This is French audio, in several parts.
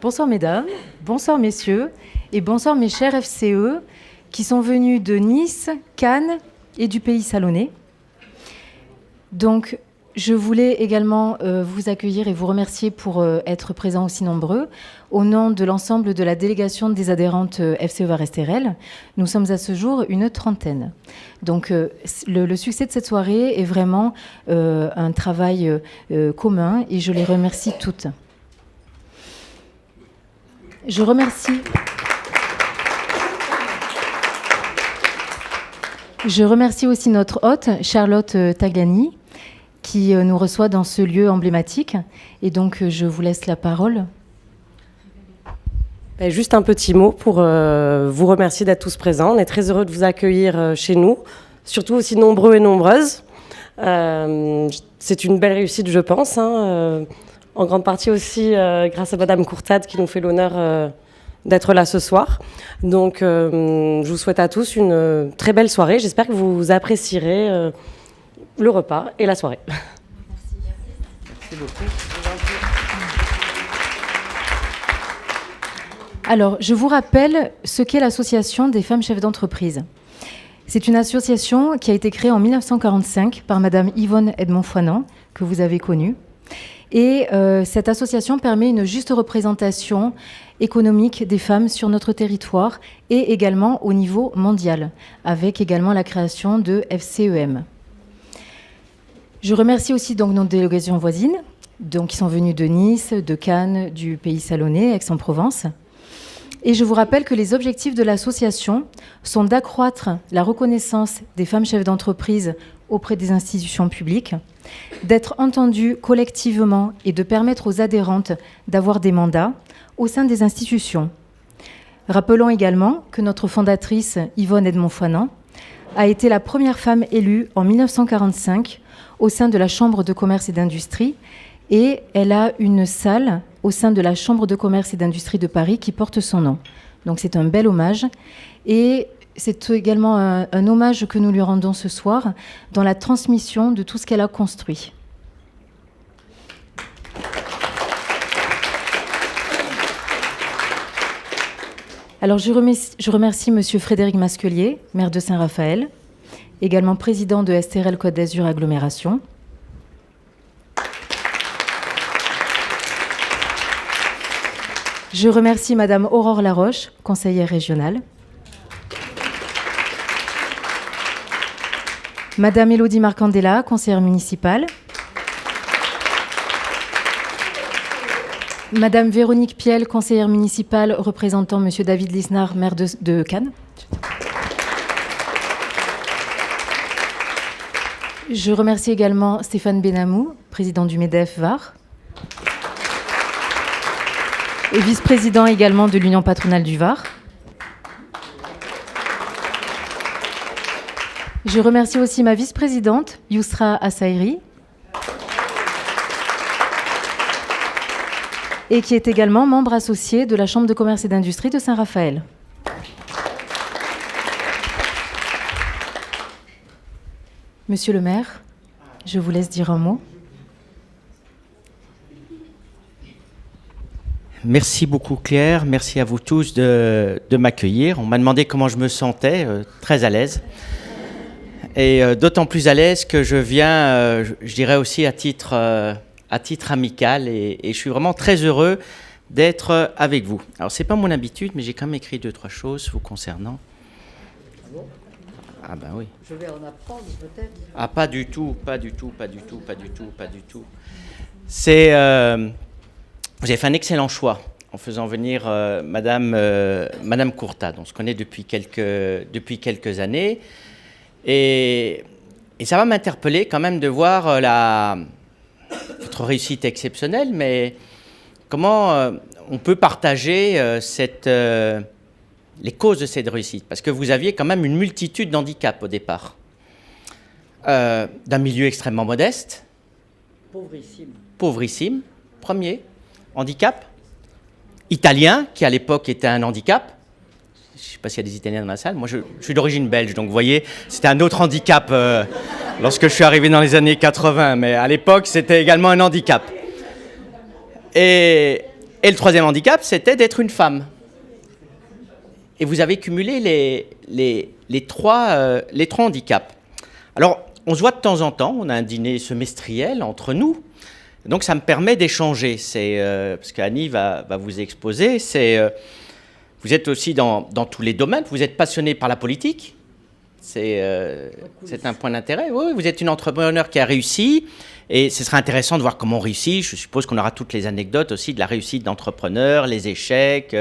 Bonsoir mesdames, bonsoir messieurs et bonsoir mes chers FCE qui sont venus de Nice, Cannes et du pays salonnais. Donc, je voulais également vous accueillir et vous remercier pour être présents aussi nombreux. Au nom de l'ensemble de la délégation des adhérentes FCE Var-Estérel, nous sommes à ce jour une trentaine. Donc le succès de cette soirée est vraiment un travail commun et je les remercie toutes. Je remercie aussi notre hôte, Charlotte Tagliani, qui nous reçoit dans ce lieu emblématique. Et donc, je vous laisse la parole. Juste un petit mot pour vous remercier d'être tous présents. On est très heureux de vous accueillir chez nous, surtout aussi nombreux et nombreuses. C'est une belle réussite, je pense, en grande partie aussi grâce à Madame Courtade qui nous fait l'honneur d'être là ce soir. Donc, je vous souhaite à tous une très belle soirée. J'espère que vous apprécierez le repas et la soirée. Merci beaucoup. Alors, je vous rappelle ce qu'est l'association des femmes chefs d'entreprise. C'est une association qui a été créée en 1945 par Madame Yvonne Edmond-Foinant, que vous avez connue. Et cette association permet une juste représentation économique des femmes sur notre territoire et également au niveau mondial, avec également la création de FCEM. Je remercie aussi donc nos délégations voisines, donc, qui sont venues de Nice, de Cannes, du pays salonnais, Aix-en-Provence. Et je vous rappelle que les objectifs de l'association sont d'accroître la reconnaissance des femmes chefs d'entreprise auprès des institutions publiques, d'être entendues collectivement et de permettre aux adhérentes d'avoir des mandats au sein des institutions. Rappelons également que notre fondatrice, Yvonne Edmond-Foinant, a été la première femme élue en 1945 au sein de la Chambre de commerce et d'industrie, et elle a une salle au sein de la Chambre de commerce et d'industrie de Paris qui porte son nom. Donc c'est un bel hommage, et c'est également un hommage que nous lui rendons ce soir dans la transmission de tout ce qu'elle a construit. Alors je remercie Monsieur Frédéric Masquelier, maire de Saint-Raphaël, également président de STRL Côte d'Azur Agglomération. Je remercie Madame Aurore Laroche, conseillère régionale. Madame Élodie Marcandella, conseillère municipale. Madame Véronique Piel, conseillère municipale, représentant Monsieur David Lisnard, maire de Cannes. Je remercie également Stéphane Benamou, président du MEDEF Var, et vice-président également de l'Union patronale du Var. Je remercie aussi ma vice-présidente, Yousra Assaïri, et qui est également membre associé de la Chambre de commerce et d'industrie de Saint-Raphaël. Monsieur le maire, je vous laisse dire un mot. Merci beaucoup Claire, merci à vous tous de m'accueillir. On m'a demandé comment je me sentais, très à l'aise. Et d'autant plus à l'aise que je viens, je dirais aussi à titre amical, et je suis vraiment très heureux d'être avec vous. Alors c'est pas mon habitude, mais j'ai quand même écrit 2-3 choses vous concernant. Ah bon ? Ah ben oui. Je vais en apprendre peut-être. Ah pas du tout. C'est... vous avez fait un excellent choix en faisant venir Madame Courtade. On se connaît depuis quelques années. Et ça va m'interpeller quand même de voir votre réussite exceptionnelle, mais comment on peut partager les causes de cette réussite, parce que vous aviez quand même une multitude d'handicaps au départ. D'un milieu extrêmement modeste. Pauvrissime. Premier handicap. Italien, qui à l'époque était un handicap. Je ne sais pas s'il y a des Italiens dans la salle. Moi, je suis d'origine belge, donc vous voyez, c'était un autre handicap lorsque je suis arrivé dans les années 80. Mais à l'époque, c'était également un handicap. Et Et le troisième handicap, c'était d'être une femme. Et vous avez cumulé les trois handicaps. Alors, on se voit de temps en temps, on a un dîner semestriel entre nous, donc ça me permet d'échanger. Parce qu'Annie va vous exposer, vous êtes aussi dans tous les domaines, vous êtes passionné par la politique, c'est un point d'intérêt. Oui, vous êtes une entrepreneur qui a réussi, et ce sera intéressant de voir comment on réussit. Je suppose qu'on aura toutes les anecdotes aussi de la réussite d'entrepreneur, les échecs,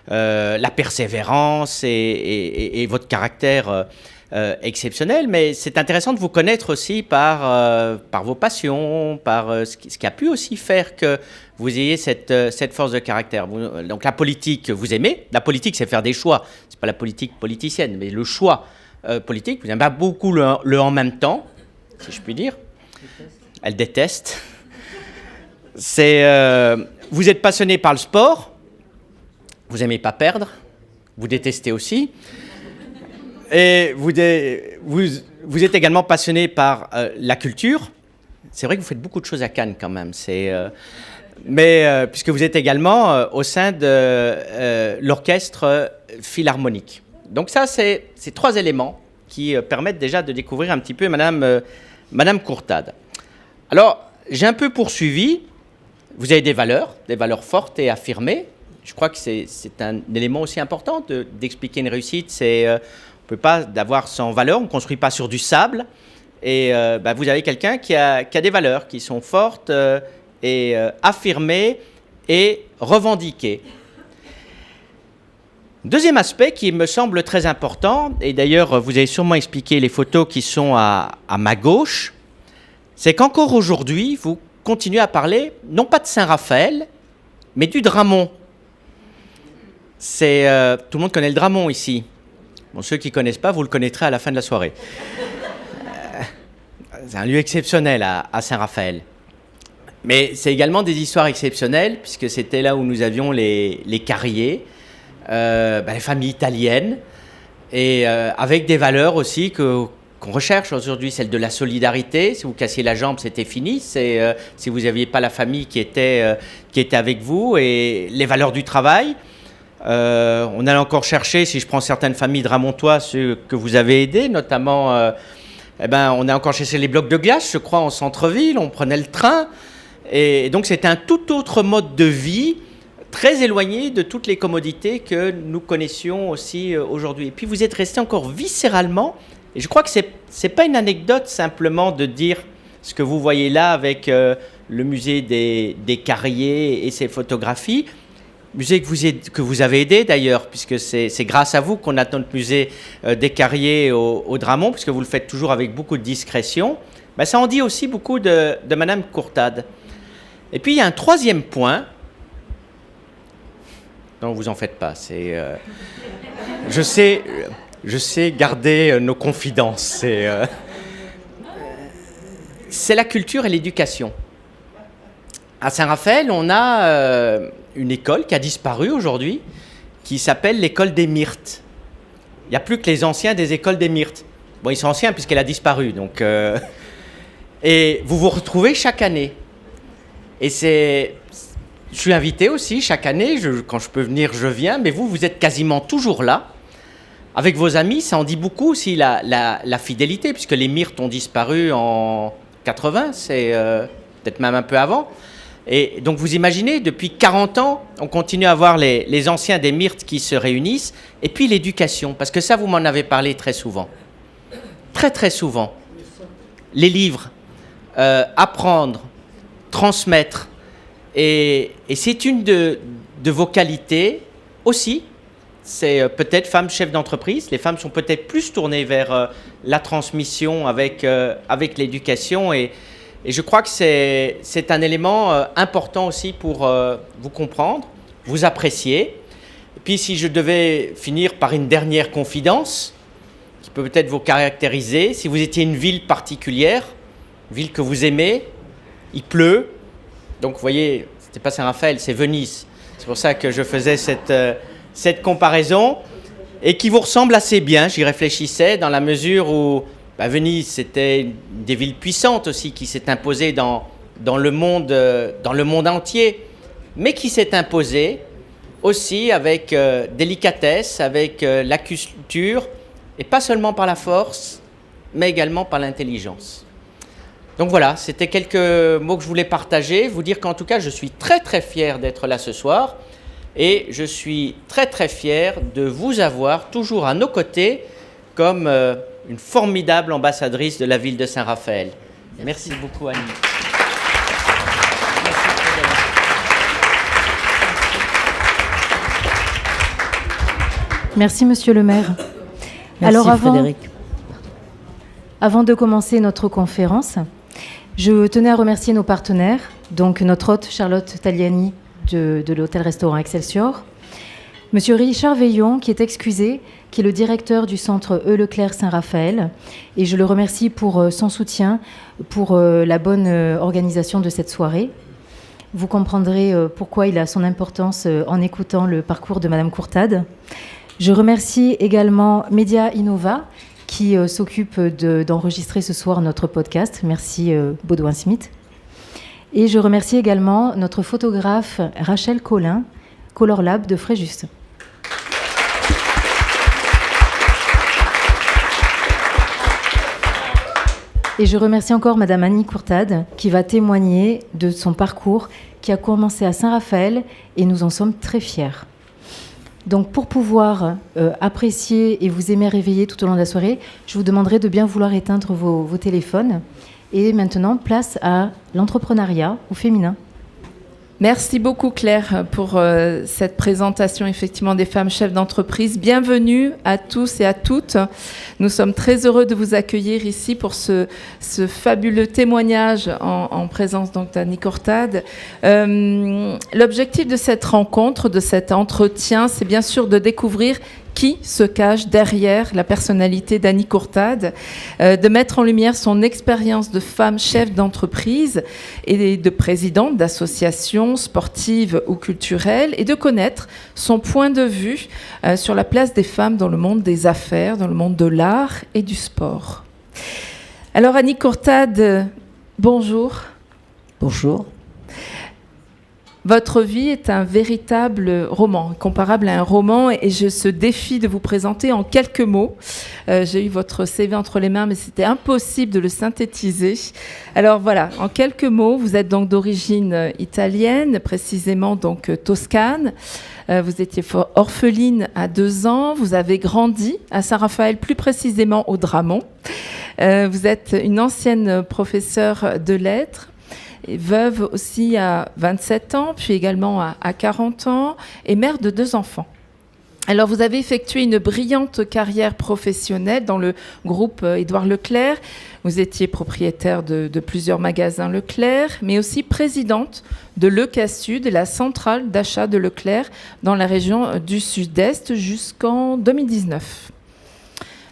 la persévérance et votre caractère exceptionnel. Mais c'est intéressant de vous connaître aussi par vos passions, par ce qui a pu aussi faire que vous ayez cette force de caractère. Donc la politique, vous aimez. La politique, c'est faire des choix. C'est pas la politique politicienne, mais le choix politique. Vous n'aimez pas beaucoup le en même temps, si je puis dire. Elle déteste. Vous êtes passionné par le sport. Vous n'aimez pas perdre. Vous détestez aussi. Et vous êtes également passionné par la culture. C'est vrai que vous faites beaucoup de choses à Cannes quand même. Mais puisque vous êtes également au sein de l'orchestre philharmonique. Donc ça, c'est trois éléments qui permettent déjà de découvrir un petit peu Madame Courtade. Alors, j'ai un peu poursuivi. Vous avez des valeurs fortes et affirmées. Je crois que c'est un élément aussi important d'expliquer une réussite. On ne peut pas d'avoir sans valeur, on ne construit pas sur du sable. Et vous avez quelqu'un qui a des valeurs qui sont fortes et affirmées et revendiquées. Deuxième aspect qui me semble très important, et d'ailleurs vous avez sûrement expliqué les photos qui sont à ma gauche, c'est qu'encore aujourd'hui, vous continuez à parler, non pas de Saint-Raphaël, mais du Dramont. Tout le monde connaît le Dramont ici. Bon, ceux qui ne connaissent pas, vous le connaîtrez à la fin de la soirée. C'est un lieu exceptionnel à Saint-Raphaël. Mais c'est également des histoires exceptionnelles, puisque c'était là où nous avions les carriers, les familles italiennes, et avec des valeurs aussi qu'on recherche aujourd'hui, celle de la solidarité. Si vous cassiez la jambe, c'était fini. Si vous n'aviez pas la famille qui était avec vous, et les valeurs du travail. On allait encore chercher, si je prends certaines familles dramontois, ceux que vous avez aidés, notamment, on a encore cherché les blocs de glace, je crois, en centre-ville, on prenait le train. Et donc c'était un tout autre mode de vie, très éloigné de toutes les commodités que nous connaissions aussi aujourd'hui. Et puis vous êtes resté encore viscéralement, et je crois que c'est pas une anecdote simplement de dire ce que vous voyez là avec le musée des Carriers et ses photographies, musée que vous avez aidé d'ailleurs, puisque c'est grâce à vous qu'on a notre musée des Carriers au Dramont, puisque vous le faites toujours avec beaucoup de discrétion. Ça en dit aussi beaucoup de Madame Courtade. Et puis il y a un troisième point. Non, vous en faites pas. Je sais garder nos confidences. C'est la culture et l'éducation. À Saint-Raphaël, on a une école qui a disparu aujourd'hui, qui s'appelle l'école des Myrtes. Il n'y a plus que les anciens des écoles des Myrtes. Bon, ils sont anciens puisqu'elle a disparu. Donc, et vous vous retrouvez chaque année. Et je suis invité aussi chaque année. Quand je peux venir, je viens. Mais vous êtes quasiment toujours là. Avec vos amis, ça en dit beaucoup aussi la fidélité, puisque les Myrtes ont disparu en 80, c'est peut-être même un peu avant. Et donc vous imaginez, depuis 40 ans, on continue à voir les anciens des Myrtes qui se réunissent, et puis l'éducation, parce que ça, vous m'en avez parlé très souvent. Très, très souvent. Les livres, apprendre, transmettre, et c'est une de vos qualités aussi. C'est peut-être femme chef d'entreprise. Les femmes sont peut-être plus tournées vers la transmission avec l'éducation, et je crois que c'est un élément important aussi pour vous comprendre, vous apprécier. Et puis si je devais finir par une dernière confidence, qui peut peut-être vous caractériser, si vous étiez une ville particulière, une ville que vous aimez, il pleut, donc vous voyez, c'était pas Saint-Raphaël, c'est Venise. C'est pour ça que je faisais cette comparaison, et qui vous ressemble assez bien, j'y réfléchissais, dans la mesure où Venise, c'était des villes puissantes aussi, qui s'est imposée dans le monde entier. mais qui s'est imposée aussi avec délicatesse, avec la culture, et pas seulement par la force, mais également par l'intelligence. Donc voilà, c'était quelques mots que je voulais partager, vous dire qu'en tout cas, je suis très très fier d'être là ce soir, et je suis très très fier de vous avoir toujours à nos côtés comme une formidable ambassadrice de la ville de Saint-Raphaël. Merci beaucoup, Annie. Merci, monsieur le maire. Merci, Alors, Frédéric. Avant de commencer notre conférence, je tenais à remercier nos partenaires, donc notre hôte Charlotte Tagliani de l'hôtel-restaurant Excelsior, monsieur Richard Veillon, qui est excusé, qui est le directeur du centre E. Leclerc Saint-Raphaël, et je le remercie pour son soutien, pour la bonne organisation de cette soirée. Vous comprendrez pourquoi il a son importance en écoutant le parcours de Madame Courtade. Je remercie également Média Innova, qui s'occupe d'enregistrer ce soir notre podcast. Merci Baudouin Smith. Et je remercie également notre photographe Rachel Collin, Color Lab de Fréjus. Et je remercie encore Madame Annie Courtade, qui va témoigner de son parcours, qui a commencé à Saint-Raphaël, et nous en sommes très fiers. Donc pour pouvoir apprécier et vous émerveiller tout au long de la soirée, je vous demanderai de bien vouloir éteindre vos téléphones. Et maintenant, place à l'entrepreneuriat au féminin. Merci beaucoup Claire pour cette présentation effectivement des femmes chefs d'entreprise. Bienvenue à tous et à toutes. Nous sommes très heureux de vous accueillir ici pour ce fabuleux témoignage en présence donc d'Annie Courtade. L'objectif de cette rencontre, de cet entretien, c'est bien sûr de découvrir qui se cache derrière la personnalité d'Annie Courtade, de mettre en lumière son expérience de femme chef d'entreprise et de présidente d'associations sportives ou culturelles, et de connaître son point de vue sur la place des femmes dans le monde des affaires, dans le monde de l'art et du sport. Alors Annie Courtade, bonjour. Bonjour. Votre vie est un véritable roman, comparable à un roman, et je ce défi de vous présenter en quelques mots. J'ai eu votre CV entre les mains, mais c'était impossible de le synthétiser. Alors voilà, en quelques mots, vous êtes donc d'origine italienne, précisément donc toscane. Vous étiez orpheline à 2 ans. Vous avez grandi à Saint-Raphaël, plus précisément au Dramont. Vous êtes une ancienne professeure de lettres. Et veuve aussi à 27 ans, puis également à 40 ans, et mère de 2 enfants. Alors, vous avez effectué une brillante carrière professionnelle dans le groupe Édouard Leclerc. Vous étiez propriétaire de plusieurs magasins Leclerc, mais aussi présidente de l'ECASUD, la centrale d'achat de Leclerc, dans la région du Sud-Est, jusqu'en 2019.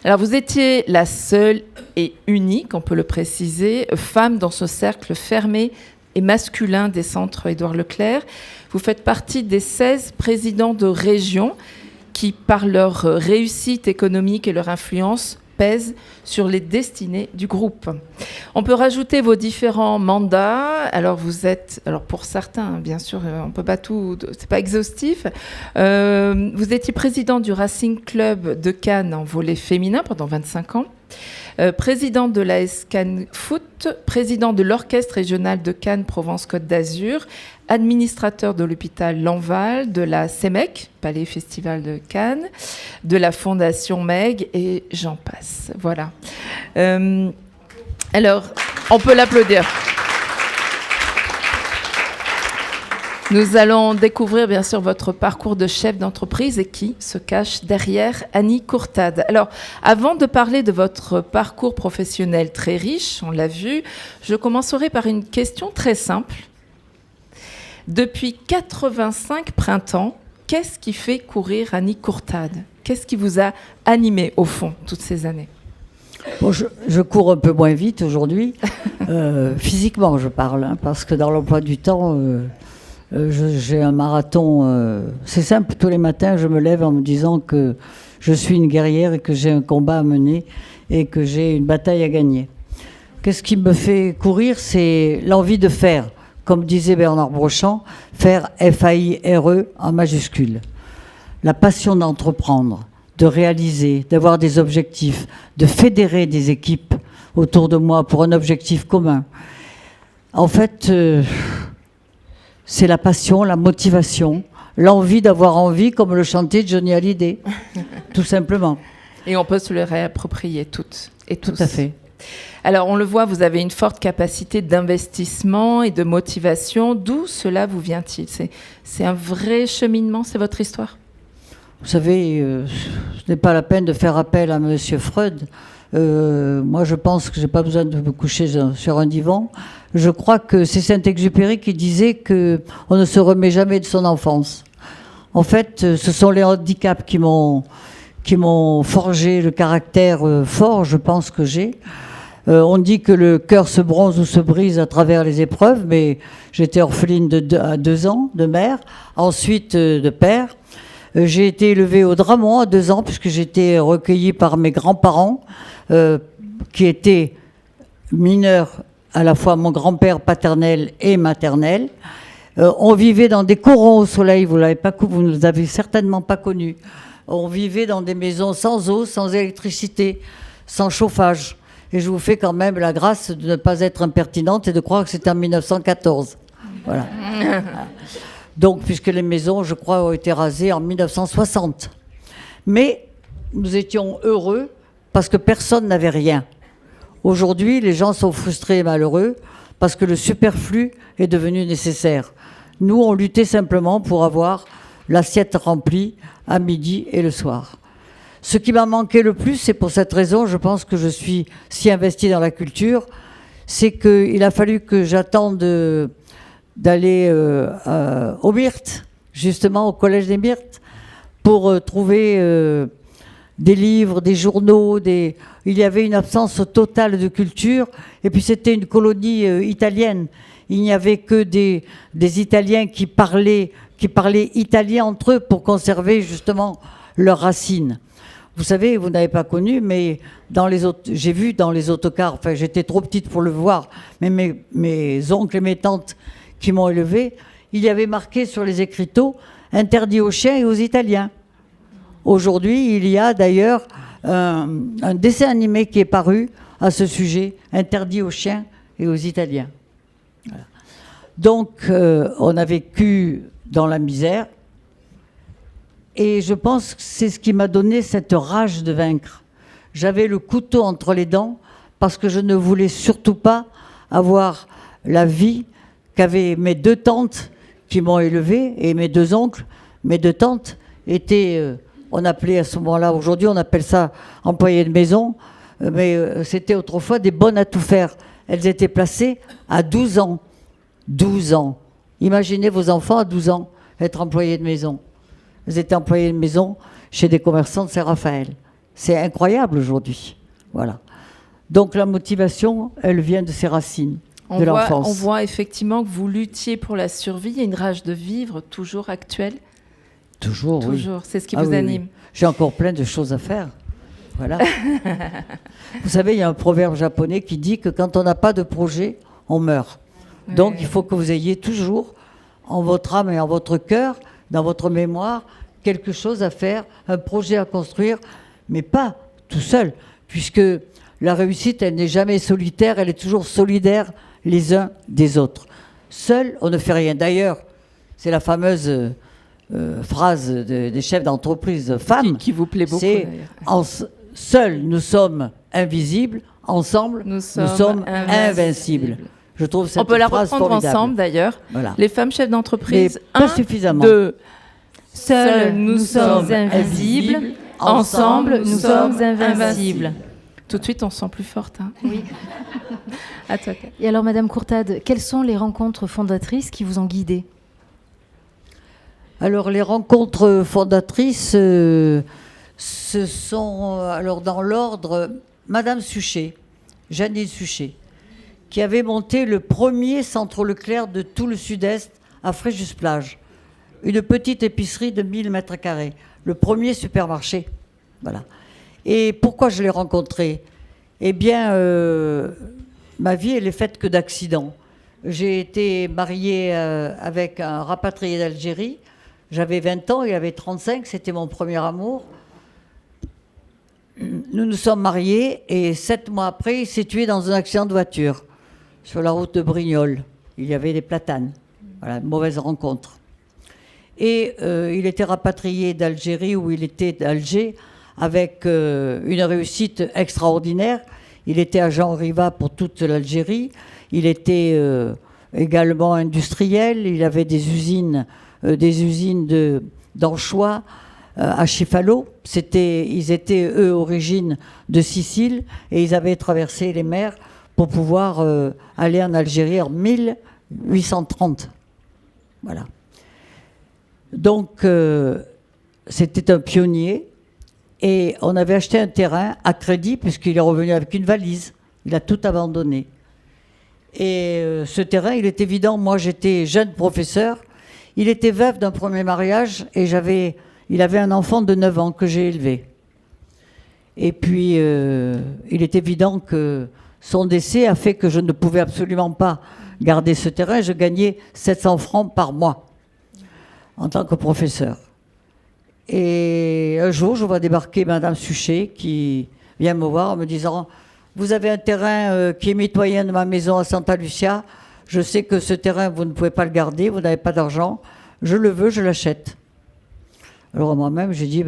Alors, vous étiez la seule et unique, on peut le préciser, femme dans ce cercle fermé et masculin des centres Édouard Leclerc. Vous faites partie des 16 présidents de région qui, par leur réussite économique et leur influence, pèsent sur les destinées du groupe. On peut rajouter vos différents mandats. Alors vous êtes, pour certains, bien sûr, on peut pas tout, c'est pas exhaustif. Vous étiez président du Racing Club de Cannes en volley féminin pendant 25 ans. Président de l'AS Cannes Foot, président de l'Orchestre régional de Cannes Provence-Côte d'Azur, administrateur de l'hôpital Lanval, de la CEMEC, Palais Festival de Cannes, de la Fondation Meg, et j'en passe. Voilà. Alors, on peut l'applaudir. Nous allons découvrir bien sûr votre parcours de chef d'entreprise et qui se cache derrière Annie Courtade. Alors, avant de parler de votre parcours professionnel très riche, on l'a vu, je commencerai par une question très simple. Depuis 85 printemps, qu'est-ce qui fait courir Annie Courtade ? Qu'est-ce qui vous a animé au fond toutes ces années ? Bon, je cours un peu moins vite aujourd'hui, physiquement je parle, hein, parce que dans l'emploi du temps... j'ai un marathon, c'est simple, tous les matins je me lève en me disant que je suis une guerrière et que j'ai un combat à mener et que j'ai une bataille à gagner. Qu'est-ce qui me fait courir ? C'est l'envie de faire. comme disait Bernard Brochant, faire FAIRE en majuscule. La passion d'entreprendre, de réaliser, d'avoir des objectifs, de fédérer des équipes autour de moi pour un objectif commun. En fait, c'est la passion, la motivation, l'envie d'avoir envie, comme le chantait Johnny Hallyday, tout simplement. Et on peut se le réapproprier toutes et tous. Tout à fait. Alors, on le voit, vous avez une forte capacité d'investissement et de motivation. D'où cela vous vient-il? C'est un vrai cheminement, c'est votre histoire? Vous savez, ce n'est pas la peine de faire appel à Monsieur Freud. Moi, je pense que je n'ai pas besoin de me coucher sur un divan. Je crois que c'est Saint-Exupéry qui disait qu'on ne se remet jamais de son enfance. En fait, ce sont les handicaps qui m'ont forgé le caractère fort, je pense que j'ai. On dit que le cœur se bronze ou se brise à travers les épreuves, mais j'étais orpheline à 2 ans de mère, ensuite de père. J'ai été élevée au Dramont à 2 ans, puisque j'étais recueillie par mes grands-parents, qui étaient mineurs, à la fois mon grand-père paternel et maternel. On vivait dans des corons au soleil, vous ne les avez certainement pas connus. On vivait dans des maisons sans eau, sans électricité, sans chauffage. Et je vous fais quand même la grâce de ne pas être impertinente et de croire que c'était en 1914. Voilà. Donc, puisque les maisons, je crois, ont été rasées en 1960. Mais nous étions heureux parce que personne n'avait rien. Aujourd'hui, les gens sont frustrés et malheureux parce que le superflu est devenu nécessaire. Nous, on luttait simplement pour avoir l'assiette remplie à midi et le soir. Ce qui m'a manqué le plus, c'est pour cette raison, je pense que je suis si investie dans la culture, c'est qu'il a fallu que j'attende d'aller au Myrte, justement au Collège des Myrtes, pour trouver des livres, des journaux. Il y avait une absence totale de culture, et puis c'était une colonie italienne. Il n'y avait que des Italiens qui parlaient italien entre eux pour conserver justement leurs racines. Vous savez, vous n'avez pas connu, mais j'ai vu dans les autocars, enfin j'étais trop petite pour le voir, mais mes oncles et mes tantes qui m'ont élevée, il y avait marqué sur les écriteaux « interdit aux chiens et aux Italiens ». Aujourd'hui, il y a d'ailleurs un dessin animé qui est paru à ce sujet, « interdit aux chiens et aux Italiens ». Voilà. Donc, on a vécu dans la misère. Et je pense que c'est ce qui m'a donné cette rage de vaincre. J'avais le couteau entre les dents parce que je ne voulais surtout pas avoir la vie qu'avaient mes 2 tantes qui m'ont élevée et mes 2 oncles. Mes 2 tantes étaient, on appelait à ce moment-là, aujourd'hui on appelle ça employés de maison, mais c'était autrefois des bonnes à tout faire. Elles étaient placées à 12 ans. 12 ans. Imaginez vos enfants à 12 ans être employés de maison. Vous étiez employé de maison chez des commerçants de Saint-Raphaël. C'est incroyable aujourd'hui. Voilà. Donc la motivation, elle vient de ses racines, de l'enfance. On voit effectivement que vous luttiez pour la survie. Il y a une rage de vivre toujours actuelle. Toujours, oui. Toujours, c'est ce qui vous anime. Oui. J'ai encore plein de choses à faire. Voilà. Vous savez, il y a un proverbe japonais qui dit que quand on n'a pas de projet, on meurt. Ouais. Donc il faut que vous ayez toujours en votre âme et en votre cœur, dans votre mémoire, quelque chose à faire, un projet à construire, mais pas tout seul, puisque la réussite, elle n'est jamais solitaire, elle est toujours solidaire les uns des autres. Seul, on ne fait rien. D'ailleurs, c'est la fameuse phrase des chefs d'entreprise femmes. Qui vous plaît beaucoup, c'est seuls, nous sommes invisibles, ensemble, nous sommes invincibles. Je trouve cette on peut la phrase reprendre formidable. Ensemble, d'ailleurs. Voilà. Les femmes chefs d'entreprise, pas suffisamment. 2. Seuls, nous sommes invisibles. Ensemble, nous sommes invincibles. Tout de suite, on se sent plus forte. Hein. Oui. À toi. Et alors, Madame Courtade, quelles sont les rencontres fondatrices qui vous ont guidée? Alors, les rencontres fondatrices, ce sont, alors dans l'ordre, Madame Suchet, Janine Suchet, qui avait monté le premier centre Leclerc de tout le sud-est à Fréjus-Plage. Une petite épicerie de 1000 mètres carrés. Le premier supermarché. Voilà. Et pourquoi je l'ai rencontrée? Eh bien, ma vie, elle est faite que d'accidents. j'ai été mariée avec un rapatrié d'Algérie. J'avais 20 ans, il avait 35, c'était mon premier amour. Nous nous sommes mariés et 7 mois après, il s'est tué dans un accident de voiture sur la route de Brignoles. Il y avait des platanes. Voilà, une mauvaise rencontre. Et il était rapatrié d'Algérie, où il était d'Alger, avec une réussite extraordinaire. Il était agent Riva pour toute l'Algérie. Il était également industriel. Il avait des usines d'anchois à Chifalo. Ils étaient, eux, origine de Sicile, et ils avaient traversé les mers pour pouvoir aller en Algérie en 1830. Voilà. Donc, c'était un pionnier, et on avait acheté un terrain à crédit, puisqu'il est revenu avec une valise. Il a tout abandonné. Et ce terrain, il est évident, moi j'étais jeune professeur, il était veuf d'un premier mariage, et il avait un enfant de 9 ans que j'ai élevé. Et puis, il est évident que son décès a fait que je ne pouvais absolument pas garder ce terrain. Je gagnais 700 francs par mois en tant que professeur. Et un jour, je vois débarquer Madame Suchet qui vient me voir en me disant « Vous avez un terrain qui est mitoyen de ma maison à Santa Lucia. Je sais que ce terrain, vous ne pouvez pas le garder, vous n'avez pas d'argent. Je le veux, je l'achète. » Alors moi-même, j'ai dit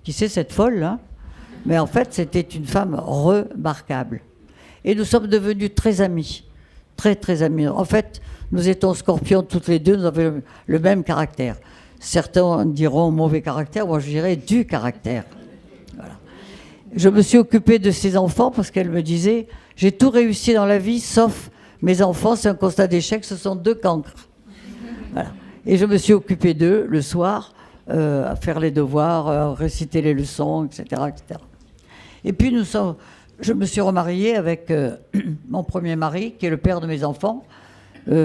qui c'est cette folle là? Mais en fait, c'était une femme remarquable. Et nous sommes devenus très amis. Très, très amis. En fait, nous étions scorpions toutes les deux, nous avions le même caractère. Certains diront mauvais caractère, moi je dirais du caractère. Voilà. Je me suis occupée de ces enfants parce qu'elle me disait « J'ai tout réussi dans la vie, sauf mes enfants, c'est un constat d'échec, ce sont 2 cancres. » Voilà. Et je me suis occupée d'eux le soir, à faire les devoirs, à réciter les leçons, etc. etc. Et puis je me suis remariée avec mon premier mari, qui est le père de mes enfants.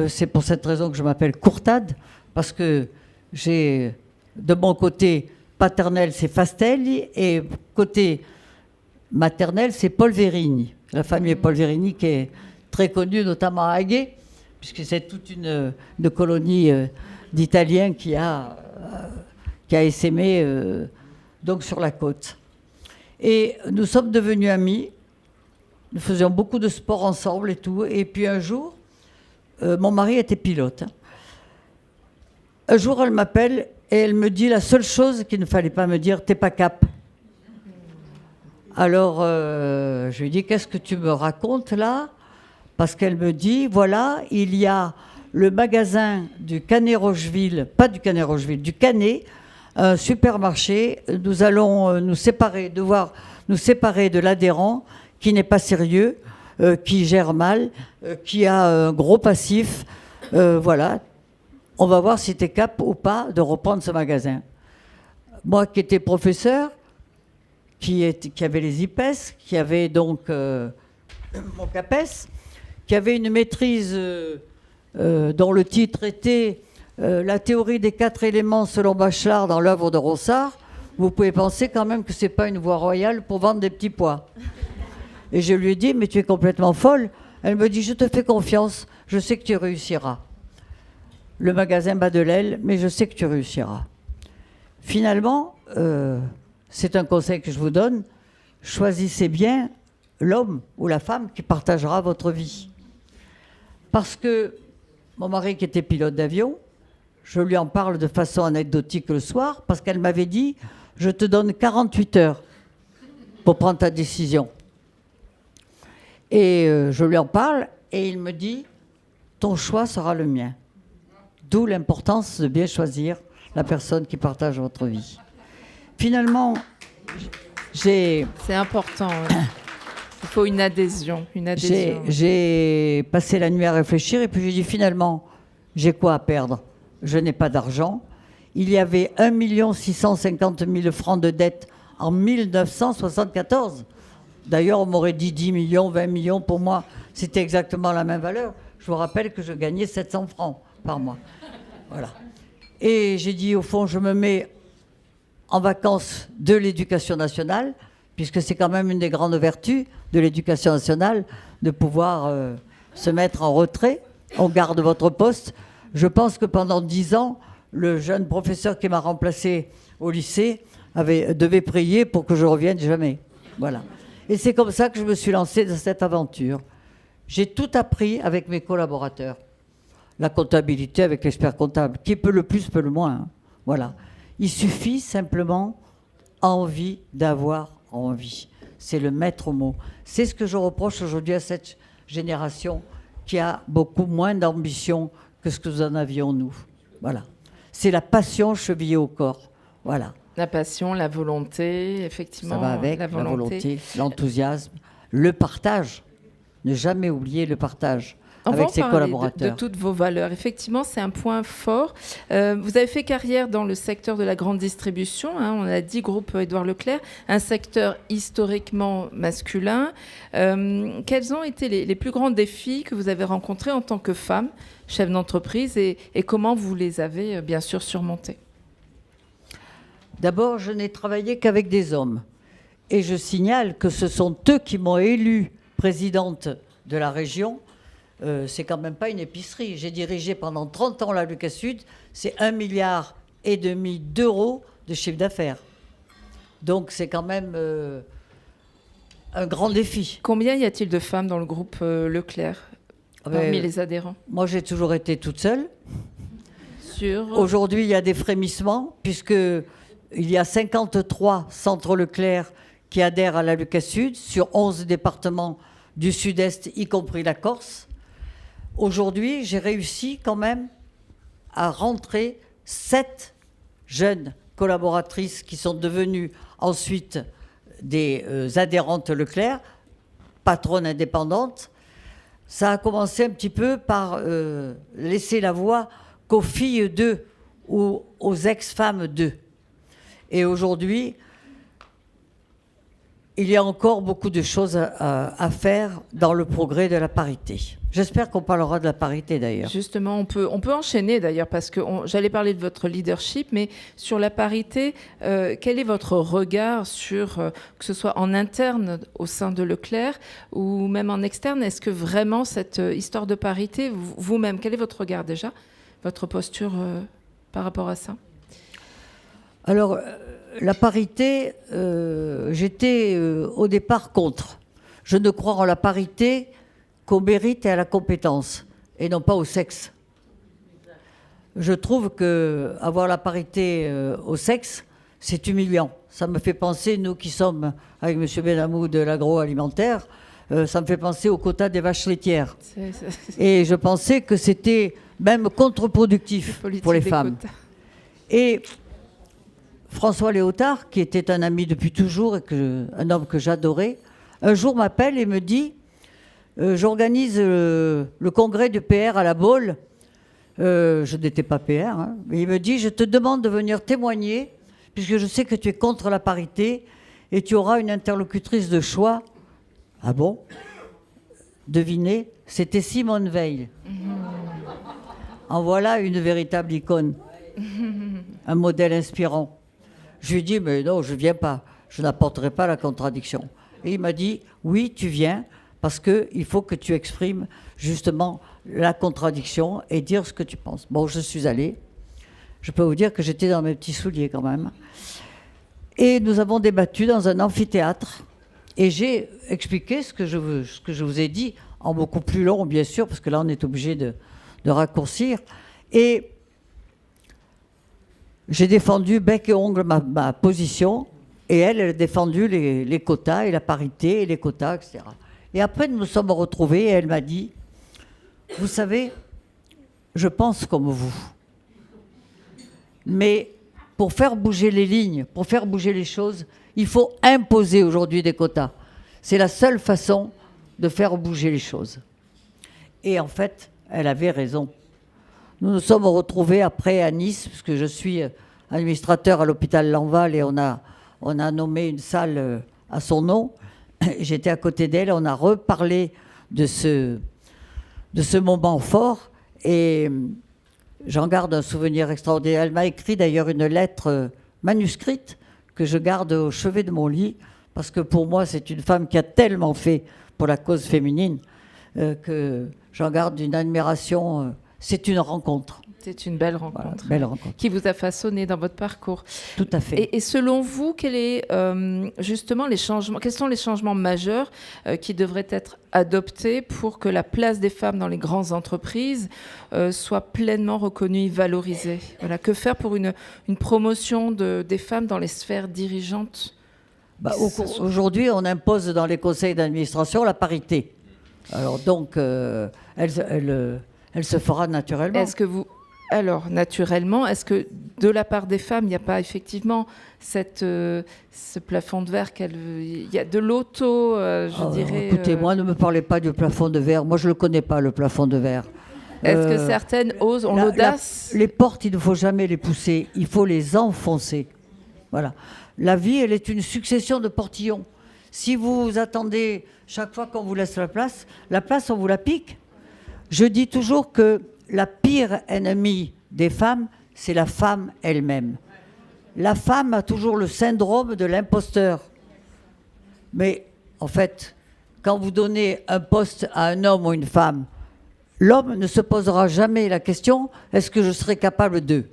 C'est pour cette raison que je m'appelle Courtade, parce que j'ai, de mon côté paternel, c'est Fastelli, et côté maternel, c'est Paul Vérigny. La famille Paul Vérigny qui est très connue, notamment à Haguet, puisque c'est toute une colonie d'Italiens qui a essaimé donc sur la côte. Et nous sommes devenus amis. Nous faisions beaucoup de sport ensemble et tout. Et puis un jour, mon mari était pilote. Un jour, elle m'appelle et elle me dit la seule chose qu'il ne fallait pas me dire, t'es pas cap. Alors, je lui dis, qu'est-ce que tu me racontes là? Parce qu'elle me dit, voilà, il y a le magasin du Canet Rocheville, pas du Canet Rocheville, du Canet, un supermarché. Nous allons devoir nous séparer de l'adhérent qui n'est pas sérieux, qui gère mal, qui a un gros passif. Voilà. On va voir si tu es cap ou pas de reprendre ce magasin. Moi qui étais professeur, qui avait les IPES, qui avait donc mon CAPES, qui avait une maîtrise dont le titre était la théorie des 4 éléments selon Bachelard dans l'œuvre de Ronsard, vous pouvez penser quand même que ce n'est pas une voie royale pour vendre des petits pois. Et je lui ai dit, mais tu es complètement folle. Elle me dit, je te fais confiance, je sais que tu réussiras. Le magasin bat de l'aile, mais je sais que tu réussiras. Finalement, c'est un conseil que je vous donne, choisissez bien l'homme ou la femme qui partagera votre vie. Parce que mon mari qui était pilote d'avion, je lui en parle de façon anecdotique le soir, parce qu'elle m'avait dit, je te donne 48 heures pour prendre ta décision. Et je lui en parle, et il me dit, ton choix sera le mien. D'où l'importance de bien choisir la personne qui partage votre vie. Finalement, C'est important. Ouais. Il faut une adhésion. J'ai passé la nuit à réfléchir et puis j'ai dit finalement, j'ai quoi à perdre? Je n'ai pas d'argent. Il y avait 1 650 000 francs de dette en 1974. D'ailleurs, on m'aurait dit 10 millions, 20 millions. Pour moi, c'était exactement la même valeur. Je vous rappelle que je gagnais 700 francs par mois. Voilà. Et j'ai dit, au fond, je me mets en vacances de l'éducation nationale, puisque c'est quand même une des grandes vertus de l'éducation nationale, de pouvoir se mettre en retrait, on garde votre poste. Je pense que pendant 10 ans, le jeune professeur qui m'a remplacé au lycée devait prier pour que je revienne jamais. Voilà. Et c'est comme ça que je me suis lancée dans cette aventure. J'ai tout appris avec mes collaborateurs. La comptabilité avec l'expert comptable. Qui peut le plus, peut le moins. Hein. Voilà. Il suffit simplement envie d'avoir envie. C'est le maître mot. C'est ce que je reproche aujourd'hui à cette génération qui a beaucoup moins d'ambition que ce que nous en avions, nous. Voilà. C'est la passion chevillée au corps. Voilà. La passion, la volonté, effectivement. Ça va avec la volonté, l'enthousiasme, le partage. Ne jamais oublier le partage avec ses collaborateurs. De toutes vos valeurs. Effectivement, c'est un point fort. Vous avez fait carrière dans le secteur de la grande distribution. Hein, on a dit groupe Édouard Leclerc, un secteur historiquement masculin. Quels ont été les plus grands défis que vous avez rencontrés en tant que femme, chef d'entreprise, et comment vous les avez bien sûr surmontés? D'abord, je n'ai travaillé qu'avec des hommes. Et je signale que ce sont eux qui m'ont élue présidente de la région. C'est quand même pas une épicerie. J'ai dirigé pendant 30 ans la Lucas Sud. C'est 1,5 milliard d'euros de chiffre d'affaires. Donc c'est quand même un grand défi. Combien y a-t-il de femmes dans le groupe Leclerc parmi les adhérents? Moi, j'ai toujours été toute seule. Sur... Aujourd'hui, il y a des frémissements, puisqu'il y a 53 centres Leclerc qui adhèrent à la Lucas Sud, sur 11 départements du Sud-Est, y compris la Corse. Aujourd'hui, j'ai réussi quand même à rentrer 7 jeunes collaboratrices qui sont devenues ensuite des adhérentes Leclerc, patronnes indépendantes. Ça a commencé un petit peu par laisser la voix qu'aux filles d'eux ou aux ex-femmes d'eux. Et aujourd'hui, il y a encore beaucoup de choses à faire dans le progrès de la parité. J'espère qu'on parlera de la parité d'ailleurs. Justement, on peut enchaîner d'ailleurs, parce que j'allais parler de votre leadership, mais sur la parité, quel est votre regard sur, que ce soit en interne au sein de Leclerc ou même en externe, est-ce que vraiment cette histoire de parité, vous-même, quel est votre regard déjà, votre posture par rapport à ça? Alors, la parité, j'étais au départ contre. Je ne crois en la parité qu'au mérite et à la compétence, et non pas au sexe. Je trouve qu'avoir la parité au sexe, c'est humiliant. Ça me fait penser, nous qui sommes avec M. Benamou de l'agroalimentaire, ça me fait penser au quota des vaches laitières. Et je pensais que c'était même contre-productif pour les femmes. Et François Léotard, qui était un ami depuis toujours et un homme que j'adorais, un jour m'appelle et me dit j'organise le congrès du PR à la Baule. Je n'étais pas PR, hein, mais il me dit je te demande de venir témoigner, puisque je sais que tu es contre la parité et tu auras une interlocutrice de choix. Ah bon? Devinez, c'était Simone Veil. En voilà une véritable icône, un modèle inspirant. Je lui ai dit, mais non, je ne viens pas, je n'apporterai pas la contradiction. Et il m'a dit, oui, tu viens, parce qu'il faut que tu exprimes justement la contradiction et dire ce que tu penses. Bon, je suis allée. Je peux vous dire que j'étais dans mes petits souliers quand même. Et nous avons débattu dans un amphithéâtre. Et j'ai expliqué ce que je vous ai dit, en beaucoup plus long, bien sûr, parce que là, on est obligé de raccourcir. Et j'ai défendu bec et ongle ma position, et elle a défendu les quotas et la parité et les quotas, etc. Et après, nous nous sommes retrouvés et elle m'a dit, vous savez, je pense comme vous. Mais pour faire bouger les lignes, pour faire bouger les choses, il faut imposer aujourd'hui des quotas. C'est la seule façon de faire bouger les choses. Et en fait, elle avait raison. Nous nous sommes retrouvés après à Nice, puisque je suis administrateur à l'hôpital Lanval et on a nommé une salle à son nom. J'étais à côté d'elle, on a reparlé de ce moment fort et j'en garde un souvenir extraordinaire. Elle m'a écrit d'ailleurs une lettre manuscrite que je garde au chevet de mon lit parce que pour moi c'est une femme qui a tellement fait pour la cause féminine que j'en garde une admiration. C'est une rencontre. C'est une belle rencontre, Voilà, belle rencontre. qui vous a façonné dans votre parcours. Tout à fait. Et selon vous, justement quels sont les changements majeurs qui devraient être adoptés pour que la place des femmes dans les grandes entreprises soit pleinement reconnue et valorisée? Voilà, que faire pour une promotion des femmes dans les sphères dirigeantes? Aujourd'hui, on impose dans les conseils d'administration la parité. Alors donc, elle se fera naturellement. Naturellement, est-ce que de la part des femmes, il n'y a pas effectivement ce plafond de verre il y a de l'auto, dirais... Écoutez, moi, ne me parlez pas du plafond de verre. Moi, je ne le connais pas, le plafond de verre. Est-ce que certaines ont l'audace? Les portes, il ne faut jamais les pousser. Il faut les enfoncer. Voilà. La vie, elle est une succession de portillons. Si vous attendez chaque fois qu'on vous laisse la place, on vous la pique. Je dis toujours que la pire ennemie des femmes, c'est la femme elle-même. La femme a toujours le syndrome de l'imposteur. Mais en fait, quand vous donnez un poste à un homme ou une femme, l'homme ne se posera jamais la question « est-ce que je serai capable d'eux ?»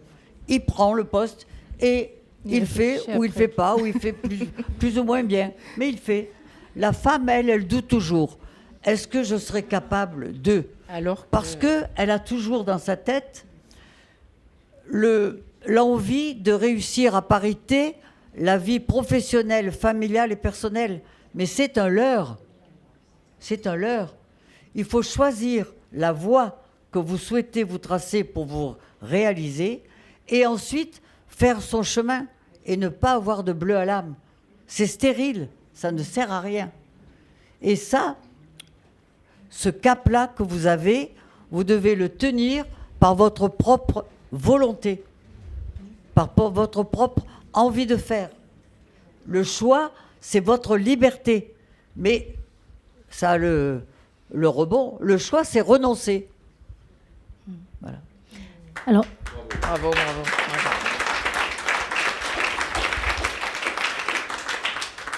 Il prend le poste et il fait ou il ne fait pas, ou il fait plus ou moins bien. Mais il fait. La femme, elle doute toujours. Est-ce que je serai capable d'eux ? Parce qu'elle a toujours dans sa tête l'envie de réussir à parité la vie professionnelle, familiale et personnelle. Mais c'est un leurre. C'est un leurre. Il faut choisir la voie que vous souhaitez vous tracer pour vous réaliser et ensuite faire son chemin et ne pas avoir de bleu à l'âme. C'est stérile, ça ne sert à rien. Et ça, ce cap-là que vous avez, vous devez le tenir par votre propre volonté, par votre propre envie de faire. Le choix, c'est votre liberté. Mais ça a le rebond. Le choix, c'est renoncer. Voilà. Alors, bravo.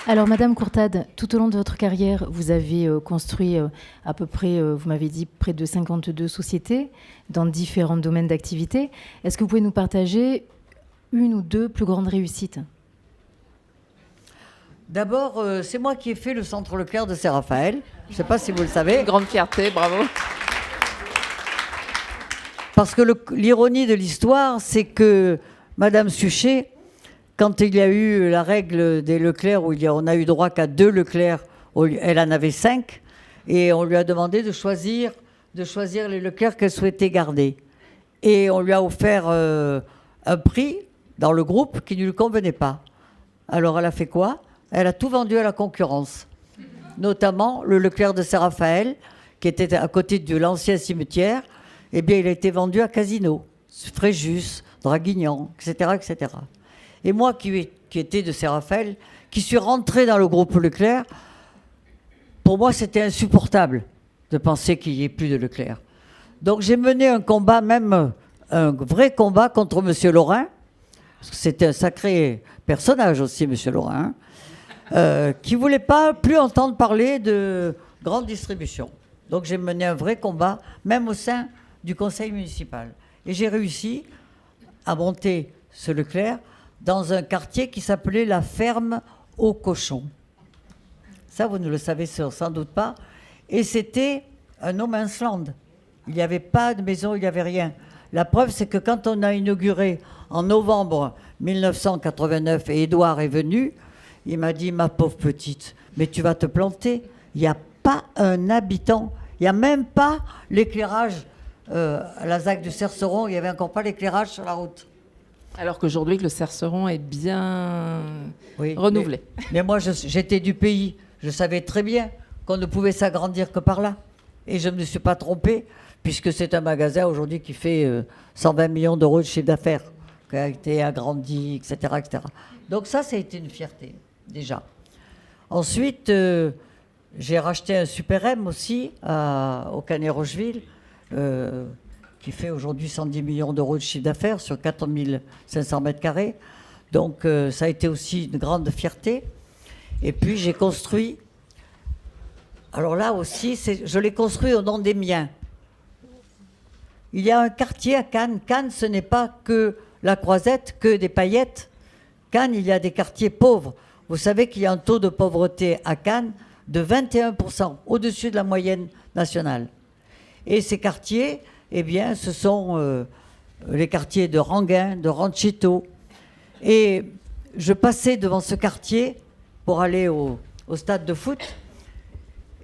Alors, Madame Courtade, tout au long de votre carrière, vous avez construit à peu près, vous m'avez dit, près de 52 sociétés dans différents domaines d'activité. Est-ce que vous pouvez nous partager une ou deux plus grandes réussites ? D'abord, c'est moi qui ai fait le centre Leclerc de Saint-Raphaël. Je ne sais pas si vous le savez. Une grande fierté, bravo. Parce que l'ironie de l'histoire, c'est que Madame Suchet, quand il y a eu la règle des Leclerc, où on a eu droit qu'à 2 Leclerc, elle en avait 5, et on lui a demandé de choisir les Leclerc qu'elle souhaitait garder. Et on lui a offert un prix dans le groupe qui ne lui convenait pas. Alors elle a fait quoi ? Elle a tout vendu à la concurrence, notamment le Leclerc de Saint-Raphaël, qui était à côté de l'ancien cimetière. Eh bien, il a été vendu à Casino, Fréjus, Draguignan, etc., etc. Et moi, qui étais de Saint-Raphaël, qui suis rentré dans le groupe Leclerc, pour moi, c'était insupportable de penser qu'il n'y ait plus de Leclerc. Donc, j'ai mené un combat, même un vrai combat contre M. Laurin, parce que c'était un sacré personnage aussi, M. Laurin, qui ne voulait pas plus entendre parler de grande distribution. Donc, j'ai mené un vrai combat, même au sein du conseil municipal. Et j'ai réussi à monter ce Leclerc dans un quartier qui s'appelait la Ferme aux Cochons. Ça, vous ne le savez sans doute pas. Et c'était un no man's land. Il n'y avait pas de maison, il n'y avait rien. La preuve, c'est que quand on a inauguré en novembre 1989 et Édouard est venu, il m'a dit, ma pauvre petite, mais tu vas te planter. Il n'y a pas un habitant. Il n'y a même pas l'éclairage à la ZAC du Cerceron. Il n'y avait encore pas l'éclairage sur la route. Alors qu'aujourd'hui, le Cerceron est bien renouvelé. Mais moi, j'étais du pays. Je savais très bien qu'on ne pouvait s'agrandir que par là. Et je ne me suis pas trompé, puisque c'est un magasin aujourd'hui qui fait 120 millions d'euros de chiffre d'affaires, qui a été agrandi, etc., etc. Donc ça a été une fierté, déjà. Ensuite, j'ai racheté un Super M aussi au Canet-Rocheville, qui fait aujourd'hui 110 millions d'euros de chiffre d'affaires sur 4500 mètres carrés. Donc ça a été aussi une grande fierté. Et puis j'ai construit Alors là aussi, je l'ai construit au nom des miens. Il y a un quartier à Cannes. Cannes, ce n'est pas que la Croisette, que des paillettes. Cannes, il y a des quartiers pauvres. Vous savez qu'il y a un taux de pauvreté à Cannes de 21%, au-dessus de la moyenne nationale. Et ces quartiers, eh bien, ce sont les quartiers de Ranguin, de Ranchito. Et je passais devant ce quartier pour aller au stade de foot.